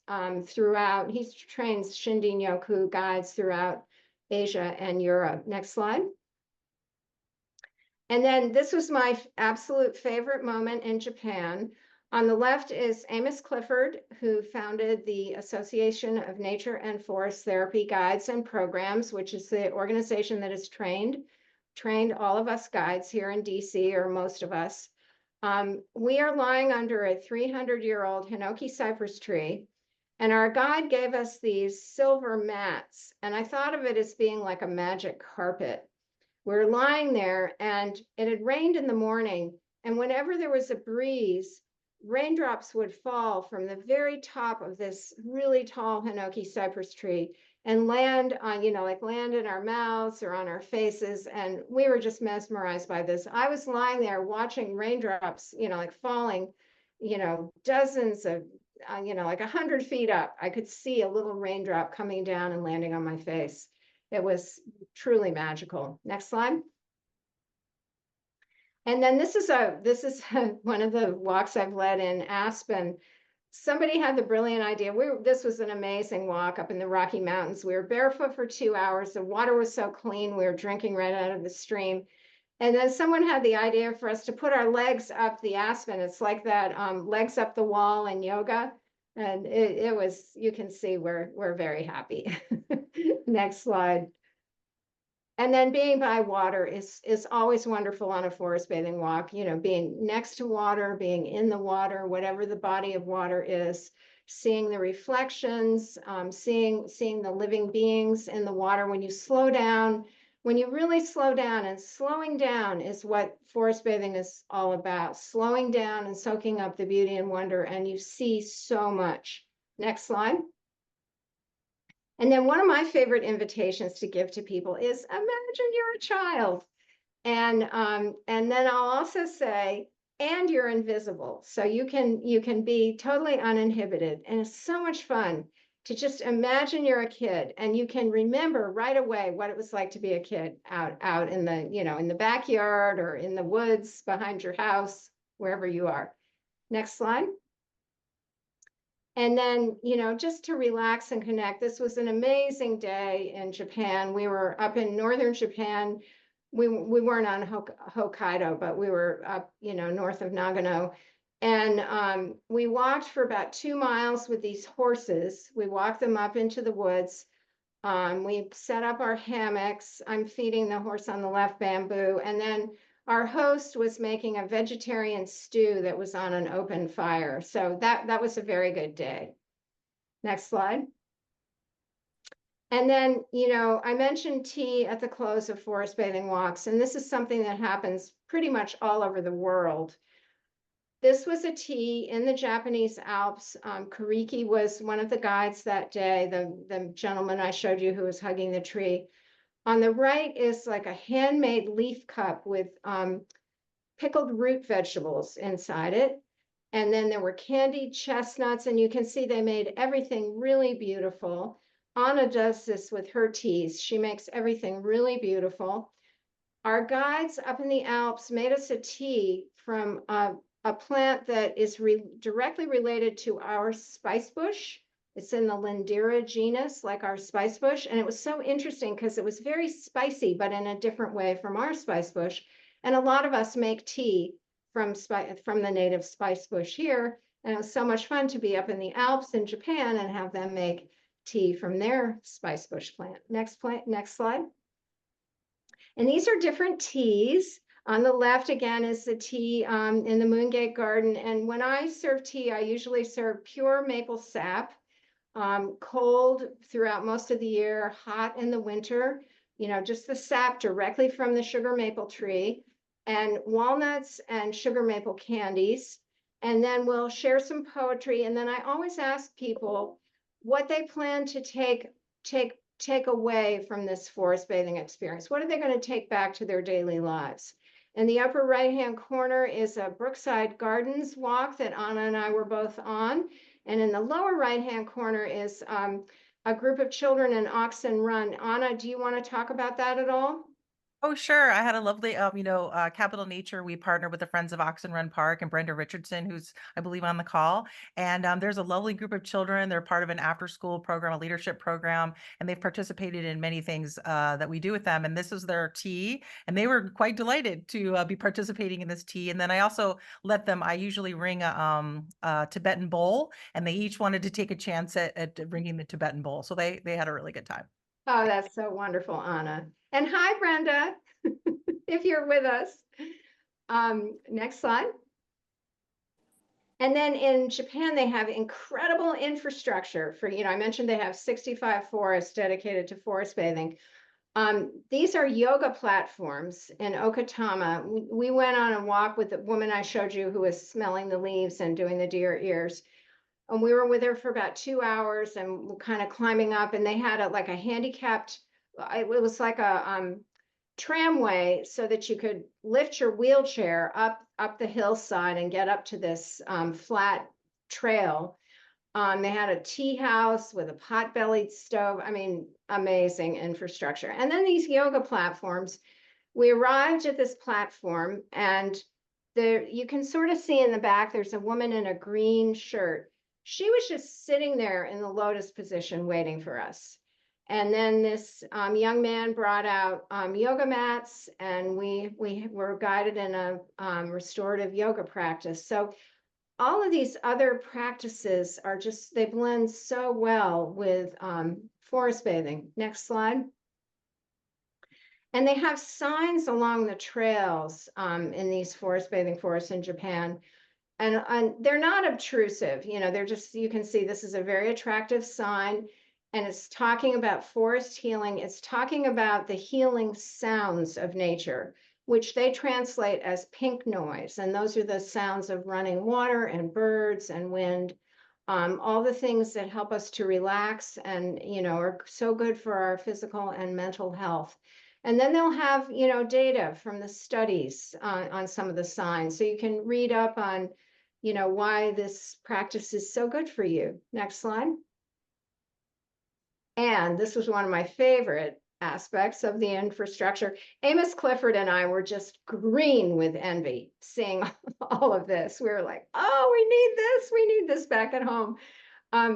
throughout. He trains Shindin-yoku guides throughout Asia and Europe. Next slide. And then this was my absolute favorite moment in Japan. On the left is Amos Clifford, who founded the Association of Nature and Forest Therapy Guides and Programs, which is the organization that has trained all of us guides here in DC, or most of us. We are lying under a 300-year-old Hinoki cypress tree, and our guide gave us these silver mats, and I thought of it as being like a magic carpet. We're lying there, and it had rained in the morning, and whenever there was a breeze, raindrops would fall from the very top of this really tall Hinoki cypress tree and land on, land in our mouths or on our faces. And we were just mesmerized by this. I was lying there watching raindrops, falling, dozens of, 100 feet up. I could see a little raindrop coming down and landing on my face. It was truly magical. Next slide. And then this is one of the walks I've led in Aspen. Somebody had the brilliant idea. This was an amazing walk up in the Rocky Mountains. We were barefoot for 2 hours. The water was so clean. We were drinking right out of the stream. And then someone had the idea for us to put our legs up the aspen. It's like that legs up the wall in yoga. And it was, you can see we're very happy. Next slide. And then being by water is always wonderful on a forest bathing walk, being next to water, being in the water, whatever the body of water is, seeing the reflections, seeing the living beings in the water. When you slow down, when you really slow down, and slowing down is what forest bathing is all about, slowing down and soaking up the beauty and wonder, and you see so much. Next slide. And then one of my favorite invitations to give to people is imagine you're a child. And then I'll also say, and you're invisible. So you can be totally uninhibited. And it's so much fun to just imagine you're a kid, and you can remember right away what it was like to be a kid out in the, in the backyard or in the woods behind your house, wherever you are. Next slide. And then, just to relax and connect, this was an amazing day in Japan. We were up in northern Japan. We weren't on Hokkaido, but we were up, north of Nagano. And we walked for about 2 miles with these horses. We walked them up into the woods. We set up our hammocks. I'm feeding the horse on the left bamboo. And then our host was making a vegetarian stew that was on an open fire. So that was a very good day. Next slide. And then, I mentioned tea at the close of forest bathing walks, and this is something that happens pretty much all over the world. This was a tea in the Japanese Alps. Koriki was one of the guides that day, the gentleman I showed you who was hugging the tree. On the right is like a handmade leaf cup with pickled root vegetables inside it. And then there were candied chestnuts, and you can see they made everything really beautiful. Anna does this with her teas. She makes everything really beautiful. Our guides up in the Alps made us a tea from a plant that is directly related to our spice bush. It's in the Lindera genus, like our spice bush. And it was so interesting because it was very spicy, but in a different way from our spice bush. And a lot of us make tea from the native spice bush here. And it was so much fun to be up in the Alps in Japan and have them make tea from their spice bush plant. Next slide. And these are different teas. On the left, again, is the tea in the Moongate Garden. And when I serve tea, I usually serve pure maple sap, cold throughout most of the year, hot in the winter, just the sap directly from the sugar maple tree, and walnuts and sugar maple candies. And then we'll share some poetry. And then I always ask people what they plan to take away from this forest bathing experience. What are they going to take back to their daily lives? In the upper right-hand corner is a Brookside Gardens walk that Anna and I were both on. And in the lower right-hand corner is a group of children in Oxen Run. Anna, do you want to talk about that at all? Oh, sure. I had a lovely, Capital Nature. We partnered with the Friends of Oxen Run Park and Brenda Richardson, who's, I believe, on the call. And there's a lovely group of children. They're part of an after-school program, a leadership program, and they've participated in many things that we do with them. And this is their tea, and they were quite delighted to be participating in this tea. And then I also let them. I usually ring a Tibetan bowl, and they each wanted to take a chance at ringing the Tibetan bowl. So they had a really good time. Oh, that's so wonderful, Anna. And hi, Brenda, if you're with us. Next slide. And then in Japan, they have incredible infrastructure for, I mentioned they have 65 forests dedicated to forest bathing. These are yoga platforms in Okatama. We went on a walk with the woman I showed you who was smelling the leaves and doing the deer ears. And we were with her for about 2 hours and kind of climbing up, and they had like a handicapped, it was like a tramway so that you could lift your wheelchair up the hillside and get up to this flat trail. They had a tea house with a pot-bellied stove. I mean, amazing infrastructure. And then these yoga platforms, we arrived at this platform, and there you can sort of see in the back, there's a woman in a green shirt. She was just sitting there in the lotus position waiting for us. And then this young man brought out yoga mats, and we were guided in a restorative yoga practice. So all of these other practices are just, they blend so well with forest bathing. Next slide. And they have signs along the trails in these forest bathing forests in Japan. And they're not obtrusive, they're just, you can see this is a very attractive sign, and it's talking about forest healing. It's talking about the healing sounds of nature, which they translate as pink noise. And those are the sounds of running water and birds and wind, all the things that help us to relax and, are so good for our physical and mental health. And then they'll have, data from the studies on some of the signs. So you can read up on, why this practice is so good for you. Next slide. And this was one of my favorite aspects of the infrastructure. Amos Clifford and I were just green with envy seeing all of this. We were like, oh, we need this back at home.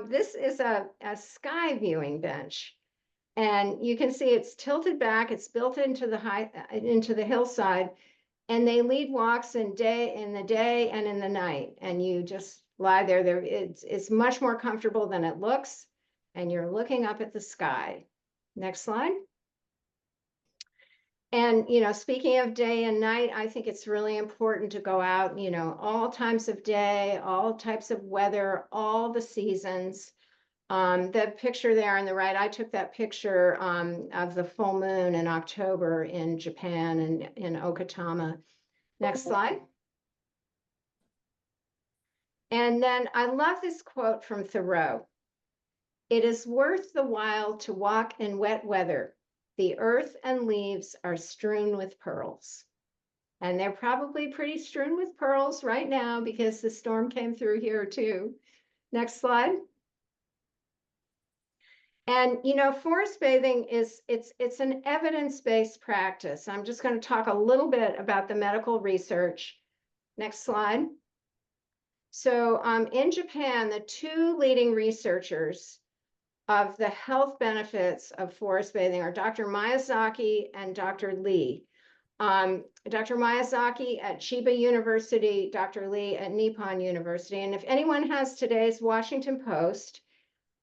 This is a sky viewing bench. And you can see it's tilted back, it's built into the hillside, and they lead walks in the day and in the night. And you just lie there. It's much more comfortable than it looks, and you're looking up at the sky. Next slide. And, speaking of day and night, I think it's really important to go out, all times of day, all types of weather, all the seasons. The picture there on the right, I took that picture of the full moon in October in Japan and in Okatama. Next slide. And then I love this quote from Thoreau. It is worth the while to walk in wet weather. The earth and leaves are strewn with pearls. And they're probably pretty strewn with pearls right now because the storm came through here too. Next slide. And forest bathing it's an evidence-based practice. I'm just going to talk a little bit about the medical research. Next slide. So in Japan, the two leading researchers of the health benefits of forest bathing are Dr. Miyazaki and Dr. Lee. Dr. Miyazaki at Chiba University, Dr. Lee at Nippon University. And if anyone has today's Washington Post,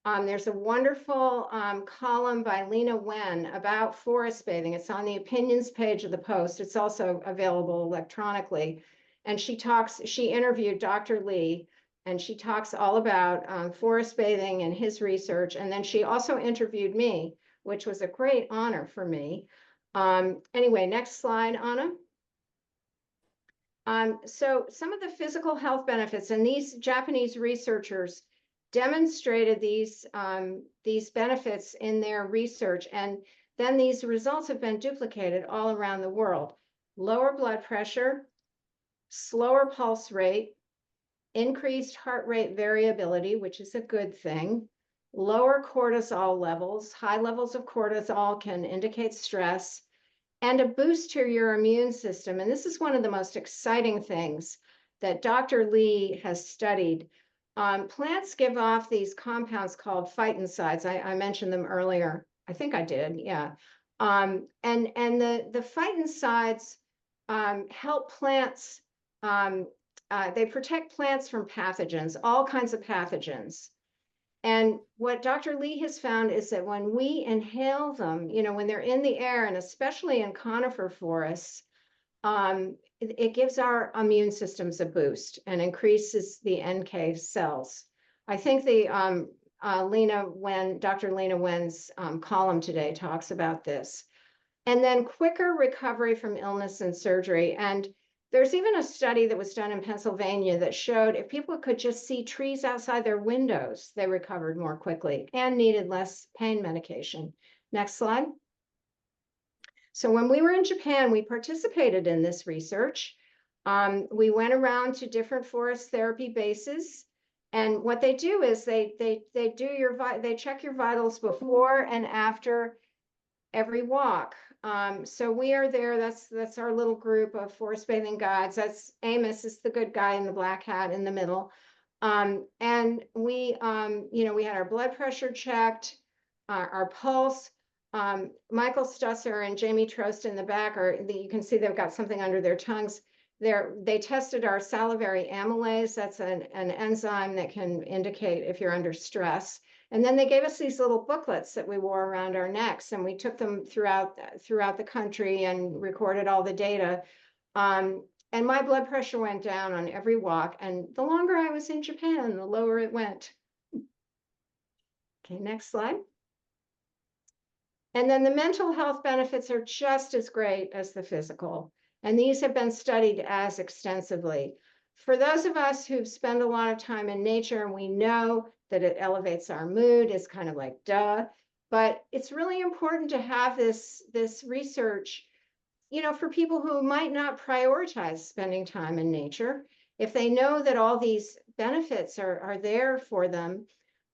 there's a wonderful column by Lena Wen about forest bathing. It's on the opinions page of the Post. It's also available electronically. And she interviewed Dr. Lee, and she talks all about forest bathing and his research. And then she also interviewed me, which was a great honor for me. Anyway, next slide, Anna. So some of the physical health benefits, and these Japanese researchers demonstrated these benefits in their research, and then these results have been duplicated all around the world. Lower blood pressure, slower pulse rate, increased heart rate variability, which is a good thing, lower cortisol levels. High levels of cortisol can indicate stress, and a boost to your immune system. And this is one of the most exciting things that Dr. Lee has studied. Plants give off these compounds called phytoncides. I mentioned them earlier. I think I did, yeah. And the phytoncides help plants, they protect plants from pathogens, all kinds of pathogens. And what Dr. Lee has found is that when we inhale them, when they're in the air, and especially in conifer forests, it gives our immune systems a boost and increases the NK cells. I think the Dr. Lena Wen's column today talks about this. And then quicker recovery from illness and surgery. And there's even a study that was done in Pennsylvania that showed if people could just see trees outside their windows, they recovered more quickly and needed less pain medication. Next slide. So when we were in Japan, we participated in this research. We went around to different forest therapy bases, and what they do is they check your vitals before and after every walk. So we are there. That's our little group of forest bathing guides. That's Amos is the good guy in the black hat in the middle. And we had our blood pressure checked, our pulse. Michael Stusser and Jamie Trost in the back you can see they've got something under their tongues. They tested our salivary amylase. That's an enzyme that can indicate if you're under stress. And then they gave us these little booklets that we wore around our necks, and we took them throughout the country and recorded all the data. And my blood pressure went down on every walk. And the longer I was in Japan, the lower it went. Okay, next slide. And then the mental health benefits are just as great as the physical. And these have been studied as extensively. For those of us who've spent a lot of time in nature, and we know that it elevates our mood, is kind of like duh. But it's really important to have this research, for people who might not prioritize spending time in nature. If they know that all these benefits are there for them,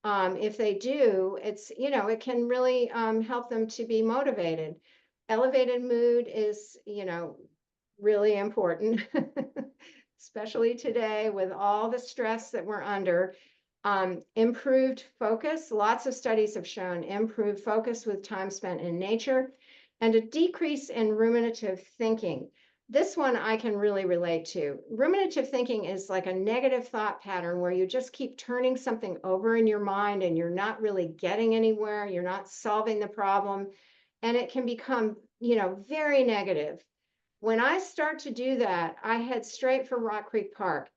if they do, it can really help them to be motivated. Elevated mood is, really important, especially today with all the stress that we're under. Improved focus. Lots of studies have shown improved focus with time spent in nature, and a decrease in ruminative thinking. This one I can really relate to. Ruminative thinking is like a negative thought pattern where you just keep turning something over in your mind and you're not really getting anywhere. You're not solving the problem, and it can become, very negative. When I start to do that, I head straight for Rock Creek Park.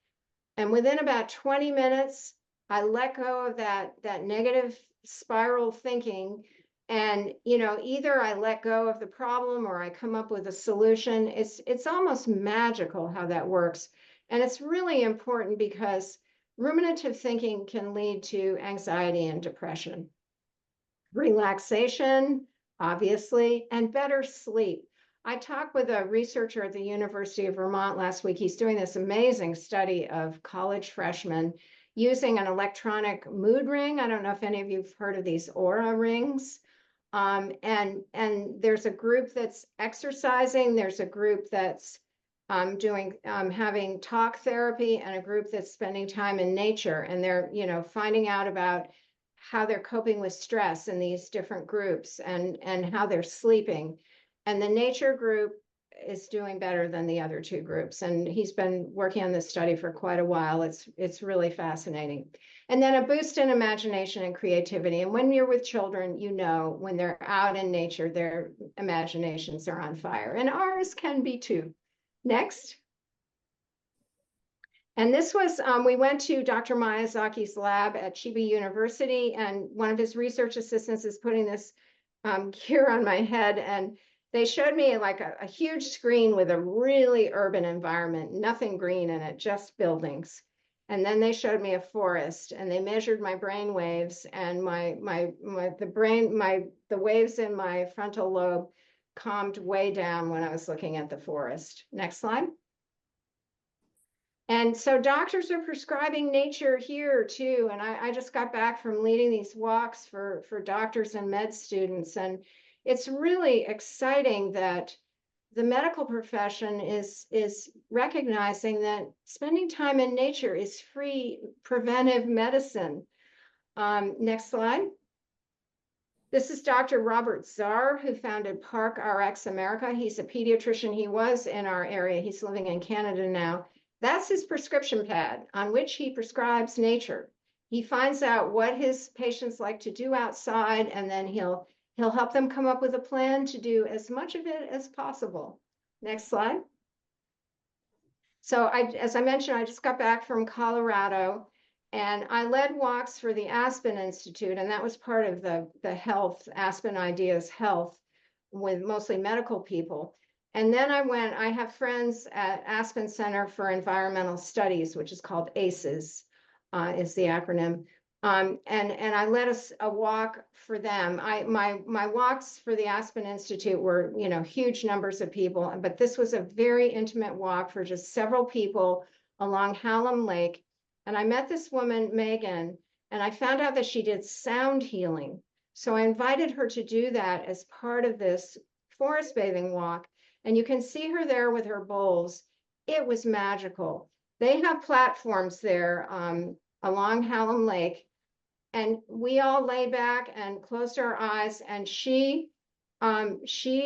And within about 20 minutes, I let go of that negative spiral thinking. And, either I let go of the problem or I come up with a solution. It's almost magical how that works. And it's really important because ruminative thinking can lead to anxiety and depression. Relaxation, obviously, and better sleep. I talked with a researcher at the University of Vermont last week. He's doing this amazing study of college freshmen using an electronic mood ring. I don't know if any of you have heard of these Aura rings. And there's a group that's exercising, there's a group that's having talk therapy, and a group that's spending time in nature. And they're, finding out about how they're coping with stress in these different groups, and how they're sleeping. And the nature group is doing better than the other two groups. And he's been working on this study for quite a while. It's really fascinating. And then a boost in imagination and creativity. And when you're with children, when they're out in nature, their imaginations are on fire. And ours can be too. Next. And this was, we went to Dr. Miyazaki's lab at Chiba University, and one of his research assistants is putting this gear on my head. And they showed me like a huge screen with a really urban environment, nothing green in it, just buildings. And then they showed me a forest, and they measured my brain waves, and the waves in my frontal lobe calmed way down when I was looking at the forest. Next slide. And so doctors are prescribing nature here too. And I just got back from leading these walks for doctors and med students. And it's really exciting that the medical profession is recognizing that spending time in nature is free preventive medicine. Next slide. This is Dr. Robert Czar, who founded Park RX America. He's a pediatrician. He was in our area. He's living in Canada now. That's his prescription pad on which he prescribes nature. He finds out what his patients like to do outside, and then he'll help them come up with a plan to do as much of it as possible. Next slide. So as I mentioned, I just got back from Colorado, and I led walks for the Aspen Institute, and that was part of the health, Aspen Ideas Health, with mostly medical people. And then I have friends at Aspen Center for Environmental Studies, which is called ACES, is the acronym. And I led a walk for them. My walks for the Aspen Institute were, huge numbers of people, but this was a very intimate walk for just several people along Hallam Lake. And I met this woman, Megan, and I found out that she did sound healing. So I invited her to do that as part of this forest bathing walk. And you can see her there with her bowls. It was magical. They have platforms there along Hallam Lake. And we all lay back and closed our eyes, and she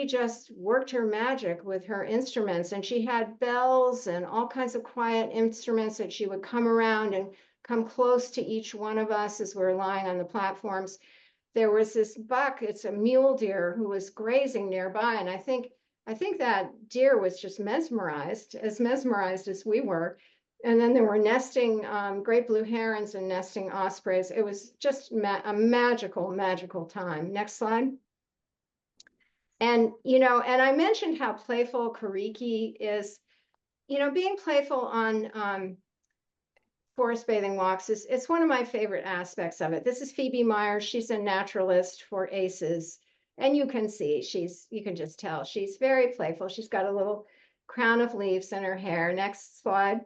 just worked her magic with her instruments. And she had bells and all kinds of quiet instruments that she would come around and come close to each one of us as we're lying on the platforms. There was this buck, it's a mule deer, who was grazing nearby. And I think that deer was just mesmerized as we were. And then there were nesting great blue herons and nesting ospreys. It was just a magical, magical time. Next slide. And, and I mentioned how playful Kariki is. Being playful on forest bathing walks it's one of my favorite aspects of it. This is Phoebe Myers. She's a naturalist for ACES. And you can see, you can just tell, she's very playful. She's got a little crown of leaves in her hair. Next slide.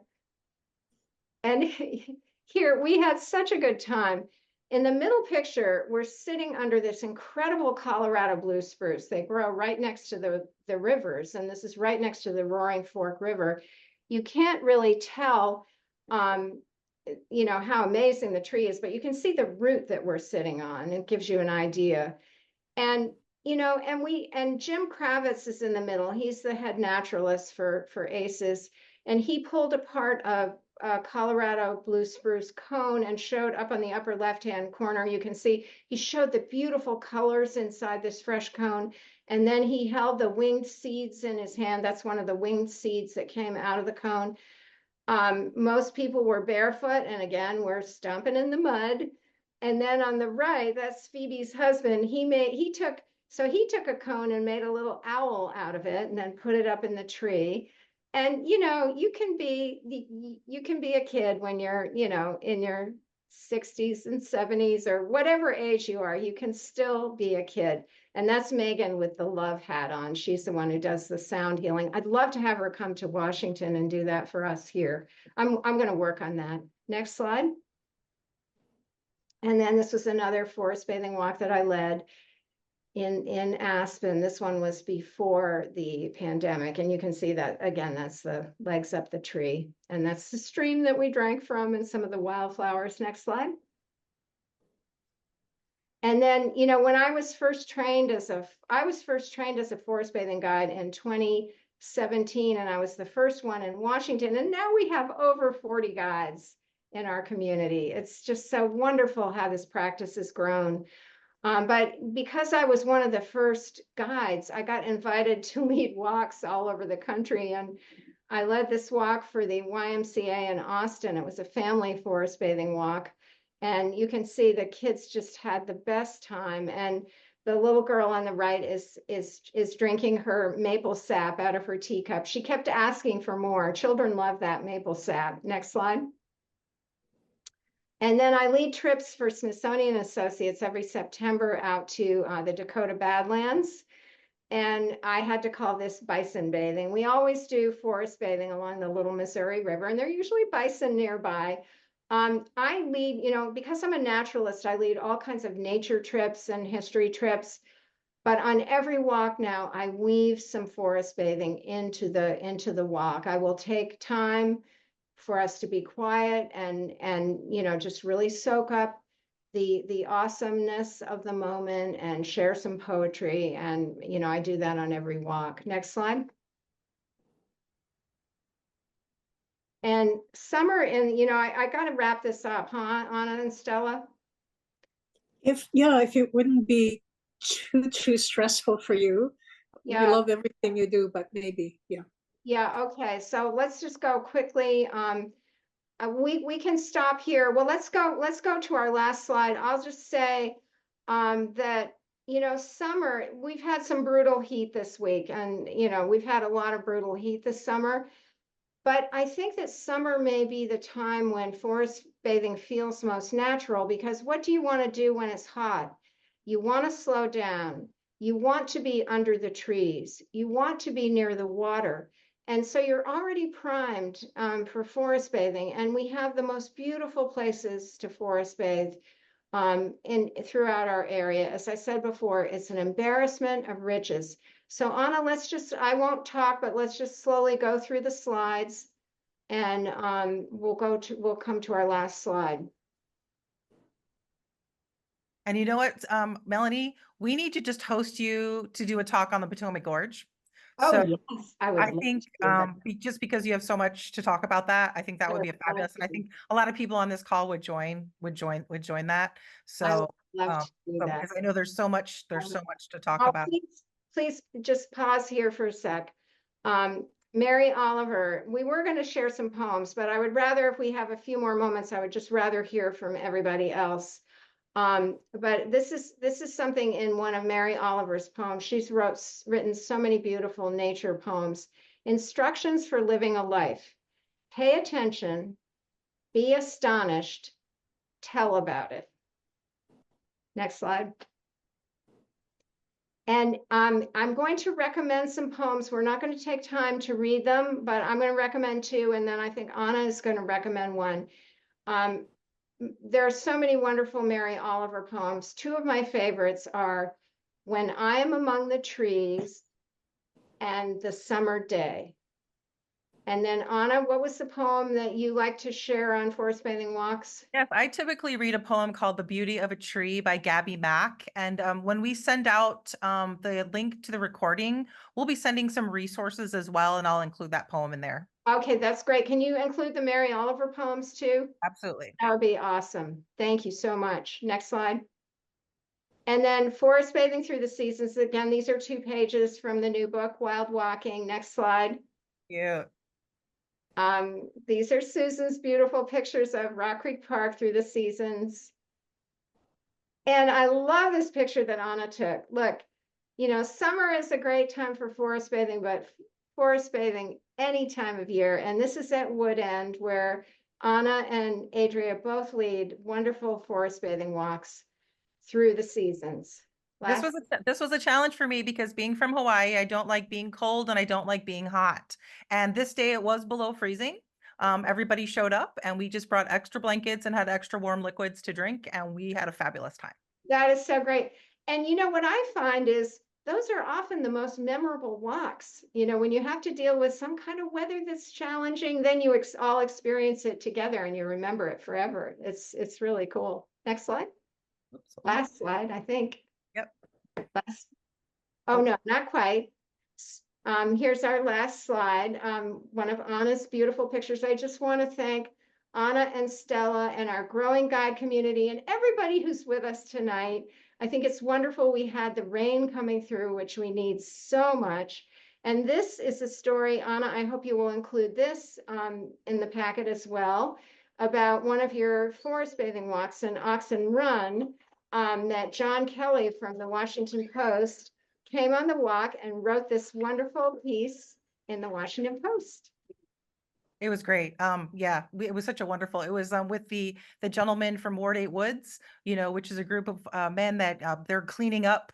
And here we had such a good time. In the middle picture, we're sitting under this incredible Colorado blue spruce. They grow right next to the rivers, and this is right next to the Roaring Fork River. You can't really tell, how amazing the tree is, but you can see the root that we're sitting on. It gives you an idea. And and Jim Kravitz is in the middle. He's the head naturalist for ACES, and he pulled apart a Colorado blue spruce cone and showed up on the upper left-hand corner. You can see he showed the beautiful colors inside this fresh cone, and then he held the winged seeds in his hand. That's one of the winged seeds that came out of the cone. Most people were barefoot, and again, we're stomping in the mud. And then on the right, that's Phoebe's husband. He took a cone and made a little owl out of it, and then put it up in the tree. And you can be a kid when you're in your 60s and 70s or whatever age you are. You can still be a kid. And that's Megan with the love hat on. She's the one who does the sound healing. I'd love to have her come to Washington and do that for us here. I'm going to work on that. Next slide. And then this was another forest bathing walk that I led in Aspen. This one was before the pandemic. And you can see that, again, that's the legs up the tree. And that's the stream that we drank from and some of the wildflowers. Next slide. And then, you know, when I was first trained as a forest bathing guide in 2017, and I was the first one in Washington. And now we have over 40 guides in our community. It's just so wonderful how this practice has grown. But because I was one of the first guides, I got invited to lead walks all over the country. And I led this walk for the YMCA in Austin. It was a family forest bathing walk. And you can see the kids just had the best time. And the little girl on the right is drinking her maple sap out of her teacup. She kept asking for more. Children love that maple sap. Next slide. And then I lead trips for Smithsonian Associates every September out to the Dakota Badlands. And I had to call this bison bathing. We always do forest bathing along the Little Missouri River, and there are usually bison nearby. I lead, you know, because I'm a naturalist, I lead all kinds of nature trips and history trips. But on every walk now, I weave some forest bathing into the walk. I will take time for us to be quiet and you know, just really soak up the awesomeness of the moment and share some poetry. And you know, I do that on every walk. Next slide. And summer, and you know, I got to wrap this up, huh, Anna and Stella? If it wouldn't be too stressful for you. Yeah. We love everything you do, but maybe, yeah. Yeah, okay. So let's just go quickly. We can stop here. Well, let's go to our last slide. I'll just say that, you know, summer, we've had some brutal heat this week, and you know, we've had a lot of brutal heat this summer. But I think that summer may be the time when forest bathing feels most natural, because what do you want to do when it's hot? You want to slow down. You want to be under the trees. You want to be near the water. And so you're already primed for forest bathing. And we have the most beautiful places to forest bathe throughout our area. As I said before, it's an embarrassment of riches. So Anna, I won't talk, but let's just slowly go through the slides, and we'll come to our last slide. And you know what, Melanie, we need to just host you to do a talk on the Potomac Gorge. Oh, So yes, I would I love think to do that. just because you have so much to talk about that, I think that would be a fabulous. And I think a lot of people on this call would join that. I So, would love to do that. because I know there's so much to talk about. Please just pause here for a sec. Mary Oliver, we were going to share some poems, but I would rather, if we have a few more moments, I would just rather hear from everybody else. But this is something in one of Mary Oliver's poems. She's written so many beautiful nature poems. Instructions for living a life. Pay attention, be astonished, tell about it. Next slide. And I'm going to recommend some poems. We're not going to take time to read them, but I'm going to recommend two, and then I think Anna is going to recommend one. There are so many wonderful Mary Oliver poems. Two of my favorites are When I Am Among the Trees and The Summer Day. And then Anna, what was the poem that you like to share on forest bathing walks? Yes, I typically read a poem called The Beauty of a Tree by Gabby Mack. And when we send out the link to the recording, we'll be sending some resources as well, and I'll include that poem in there. Okay, that's great. Can you include the Mary Oliver poems too? Absolutely. That would be awesome. Thank you so much. Next slide. And then forest bathing through the seasons. Again, these are 2 pages from the new book, Wild Walking. Next slide. Yeah. These are Susan's beautiful pictures of Rock Creek Park through the seasons. And I love this picture that Anna took. Look, you know, summer is a great time for forest bathing, but forest bathing any time of year. And this is at Wood End, where Anna and Adria both lead wonderful forest bathing walks through the seasons. This Last, this was a challenge for me because being from Hawaii, I don't like being cold and I don't like being hot. And this day it was below freezing. Everybody showed up and we just brought extra blankets and had extra warm liquids to drink, and we had a fabulous time. that is so great. And you know what I find is those are often the most memorable walks. You know, when you have to deal with some kind of weather that's challenging, then you all experience it together and you remember it forever. It's really cool. Next slide. Oops, Last slide, I think. Yep. Last. Oh, no, not quite. Here's our last slide. One of Anna's beautiful pictures. I just want to thank Anna and Stella and our growing guide community and everybody who's with us tonight. I think it's wonderful we had the rain coming through, which we need so much. And this is a story, Anna, I hope you will include this in the packet as well, about one of your forest bathing walks in Oxen Run that John Kelly from the Washington Post came on the walk and wrote this wonderful piece in the Washington Post. It was great. Yeah, it was such a wonderful. It was with the gentleman from Ward 8 Woods, which is a group of men that they're cleaning up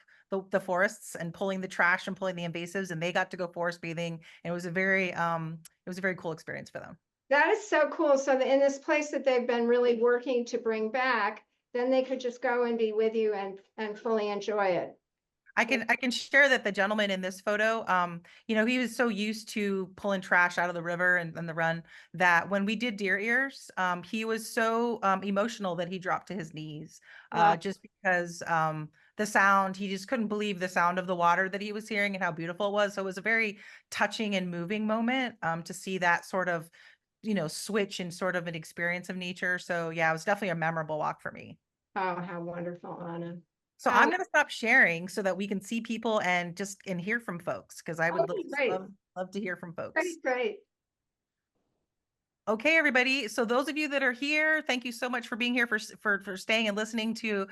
the forests and pulling the trash and pulling the invasives, and they got to go forest bathing, and it was a very cool experience for them. That is so cool. So in this place that they've been really working to bring back, then they could just go and be with you and fully enjoy it. I can share that the gentleman in this photo, he was so used to pulling trash out of the river and the run that when we did deer ears, he was so emotional that he dropped to his knees, Wow. just because the sound, he just couldn't believe the sound of the water that he was hearing and how beautiful it was. So it was a very touching and moving moment to see that sort of, switch in sort of an experience of nature. So yeah, it was definitely a memorable walk for me. Oh, how wonderful, Anna. So I'm going to stop sharing so that we can see people and hear from folks, because I would Great. love to hear from folks. Great. Okay, everybody. So those of you that are here, thank you so much for being here, for staying and listening to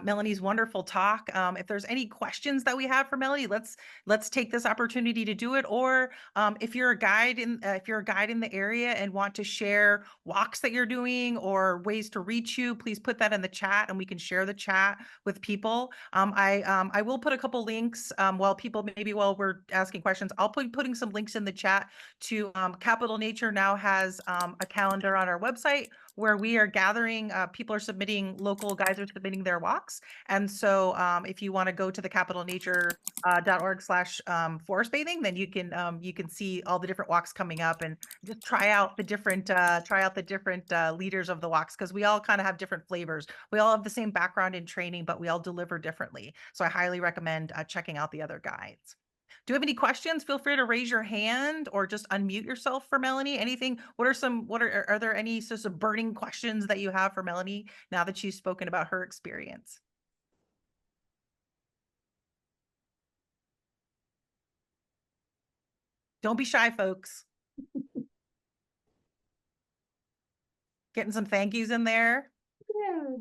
Melanie's wonderful talk. If there's any questions that we have for Melanie, let's take this opportunity to do it. Or if you're a guide in the area and want to share walks that you're doing or ways to reach you, please put that in the chat and we can share the chat with people. I will put a couple links while we're asking questions. I'll putting some links in the chat to Capital Nature now has a calendar on our website where we are gathering, people are submitting, local guides are submitting their walks. And so if you want to go to the capitalnature.org/forest bathing, then you can see all the different walks coming up and just try out the different leaders of the walks, because we all kind of have different flavors. We all have the same background in training, but we all deliver differently. So I highly recommend checking out the other guides. Do you have any questions? Feel free to raise your hand or just unmute yourself for Melanie. Anything? Are there any sorts of burning questions that you have for Melanie now that she's spoken about her experience? Don't be shy, folks. Getting some thank yous in there. Yeah.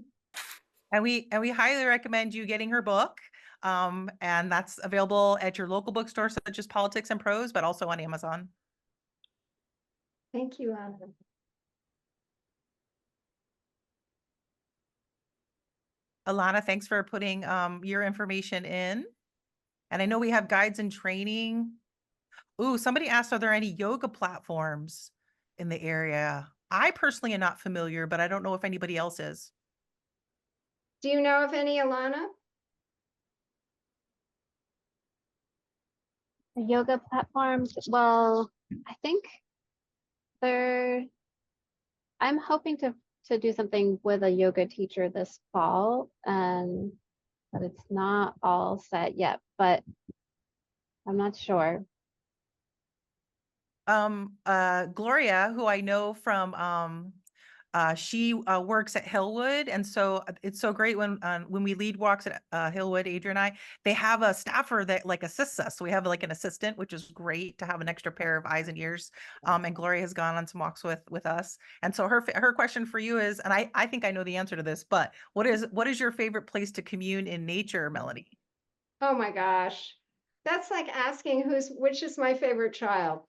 And we highly recommend you getting her book. And that's available at your local bookstore, such as Politics and Prose, but also on Amazon. Thank you, Anna. Alana, thanks for putting your information in. And I know we have guides and training. Ooh, somebody asked, are there any yoga platforms in the area? I personally am not familiar, but I don't know if anybody else is. Do you know of any, Alana? The yoga platforms, well, I think I'm hoping to do something with a yoga teacher this fall, but it's not all set yet, but I'm not sure. Gloria, who I know from she works at Hillwood, and so it's so great when we lead walks at Hillwood, Adrian and I, they have a staffer that like assists us. So we have like an assistant, which is great to have an extra pair of eyes and ears. And Gloria has gone on some walks with us. And so her question for you is, and I think I know the answer to this, but what is your favorite place to commune in nature, Melanie? Oh my gosh. That's like asking which is my favorite child.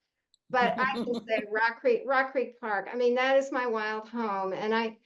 But I can say Rock Creek Park. I mean, that is my wild home. And I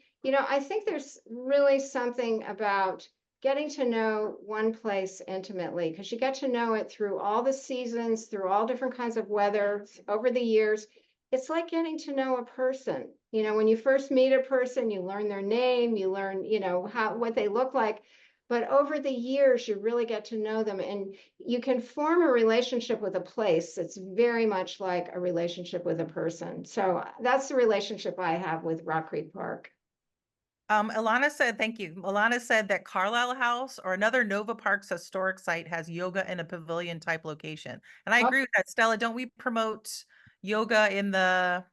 think there's really something about getting to know one place intimately, because you get to know it through all the seasons, through all different kinds of weather over the years. It's like getting to know a person. You know, when you first meet a person, you learn their name, you learn, you know, what they look like. But over the years, you really get to know them, and you can form a relationship with a place. It's very much like a relationship with a person. So that's the relationship I have with Rock Creek Park. Ilana said, thank you. Ilana said that Carlisle House or another Nova Parks historic site has yoga in a pavilion type location. And I agree with that. Stella, don't we promote yoga in the,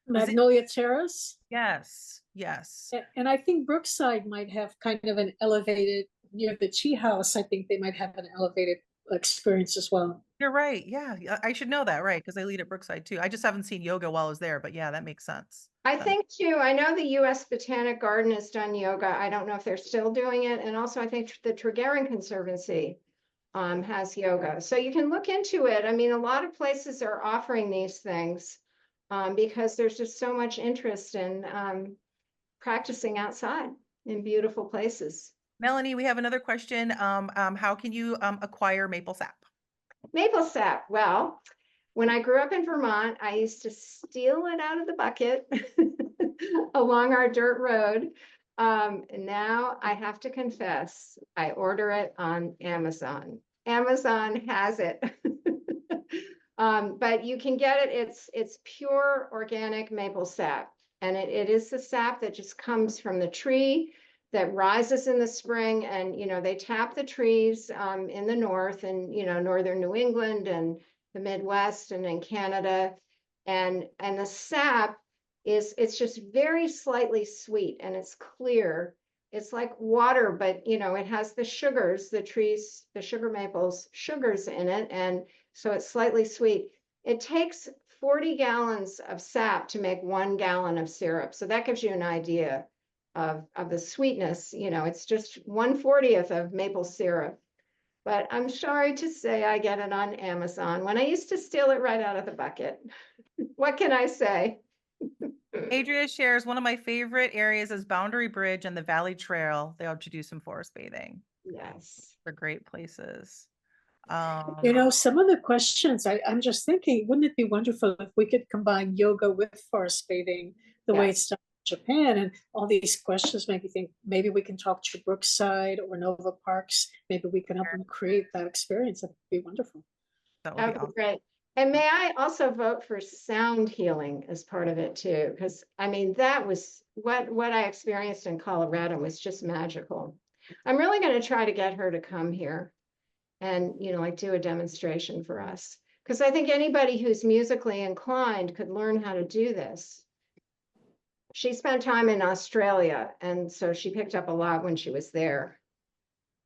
is it? Magnolia Terrace. Yes, yes. And I think Brookside might have kind of an elevated, near the tea house, I think they might have an elevated experience as well. You're right. Yeah, I should know that, right? Because I lead at Brookside too. I just haven't seen yoga while I was there, but yeah, that makes sense. I think too, I know the US Botanic Garden has done yoga. I don't know if they're still doing it. And also I think the Tregarin Conservancy has yoga. So you can look into it. I mean, a lot of places are offering these things because there's just so much interest in practicing outside in beautiful places. Melanie, we have another question. How can you acquire maple sap? Maple sap. Well, when I grew up in Vermont, I used to steal it out of the bucket along our dirt road. And now I have to confess, I order it on Amazon. Amazon has it. But you can get it. It's pure organic maple sap. And it is the sap that just comes from the tree that rises in the spring. And, you know, they tap the trees in the north and, you know, northern New England and the Midwest and in Canada. And the sap it's just very slightly sweet and it's clear. It's like water, but you know, it has the sugars, the trees, the sugar maples, sugars in it. And so it's slightly sweet. It takes 40 gallons of sap to make 1 gallon of syrup. So that gives you an idea of the sweetness. You know, it's just 1/40th of maple syrup. But I'm sorry to say I get it on Amazon when I used to steal it right out of the bucket. What can I say? Adria shares one of my favorite areas is Boundary Bridge and the Valley Trail. They ought to do some forest bathing. Yes. They're great places. You know, some of the questions, I'm just thinking, wouldn't it be wonderful if we could combine yoga with forest bathing the way it's done in Japan? And all these questions make me think maybe we can talk to Brookside or Nova Parks. Maybe we can help them create that experience. That would be wonderful. That would That be would be awesome. great. And may I also vote for sound healing as part of it too? Because I mean, that was what I experienced in Colorado was just magical. I'm really going to try to get her to come here and, you know, like do a demonstration for us. Because I think anybody who's musically inclined could learn how to do this. She spent time in Australia, and so she picked up a lot when she was there.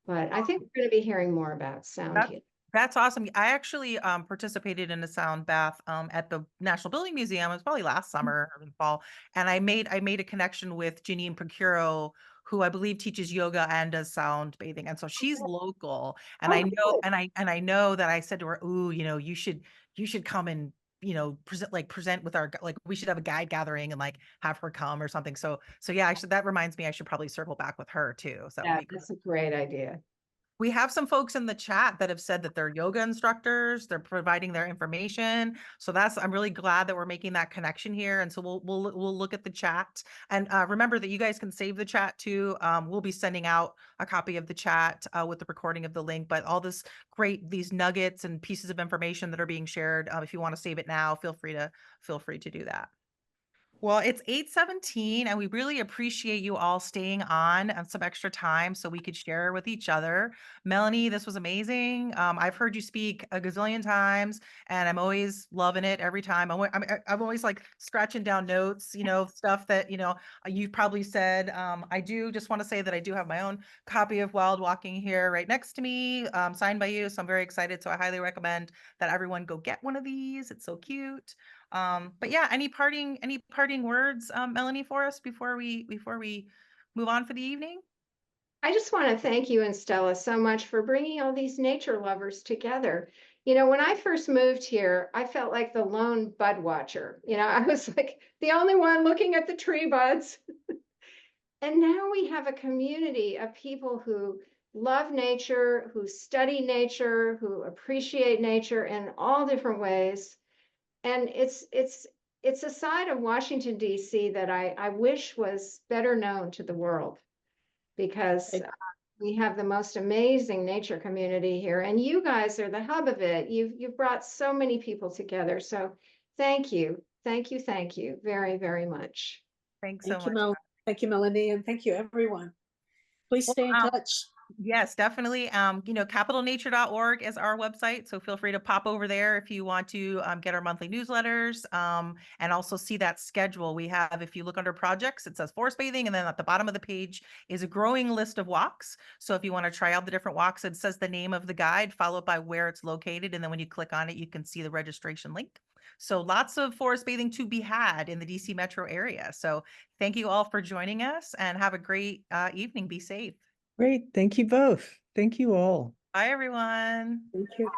But I think we're going to be hearing more about sound healing. That's awesome. I actually participated in a sound bath at the National Building Museum. It was probably last summer or in the fall, and I made a connection with Janine Procuro, who I believe teaches yoga and does sound bathing. And so she's local, and I know, and I know that I said to her, "Ooh, you know, you should come and present with our, like, we should have a guide gathering and like have her come or something." So yeah, that reminds me I should probably circle back with her too. So that would be That's a great idea. We have some folks in the chat that have said that they're yoga instructors, they're providing their information. So I'm really glad that we're making that connection here. And so we'll look at the chat, and remember that you guys can save the chat too. We'll be sending out a copy of the chat with the recording of the link, but all these nuggets and pieces of information that are being shared, if you want to save it now, feel free to do that. Well, it's 8:17, and we really appreciate you all staying on and some extra time so we could share with each other. Melanie, this was amazing. I've heard you speak a gazillion times, and I'm always loving it every time. I'm always like scratching down notes, stuff that, you've probably said. I do just want to say that I do have my own copy of Wild Walking here right next to me, signed by you. So I'm very excited. So I highly recommend that everyone go get one of these. It's so cute. But yeah, any parting words, Melanie, for us before we move on for the evening? I just want to thank you and Stella so much for bringing all these nature lovers together. You know, when I first moved here, I felt like the lone bud watcher. You know, I was like the only one looking at the tree buds. And now we have a community of people who love nature, who study nature, who appreciate nature in all different ways. And it's a side of Washington, D.C. that I wish was better known to the world, because we have the most amazing nature community here, and you guys are the hub of it. You've brought so many people together. So thank you, thank you, thank you very, very much. Thanks so Thank you, much. Thank you, Melanie, and thank you, everyone. Please Well, stay in touch. yes, definitely. Capitalnature.org is our website. So feel free to pop over there if you want to get our monthly newsletters and also see that schedule we have. If you look under projects, it says forest bathing. And then at the bottom of the page is a growing list of walks. So if you want to try out the different walks, it says the name of the guide followed by where it's located. And then when you click on it, you can see the registration link. So lots of forest bathing to be had in the DC metro area. So thank you all for joining us and have a great evening. Be safe. Great. Thank you both. Thank you all. Bye, everyone. Thank you.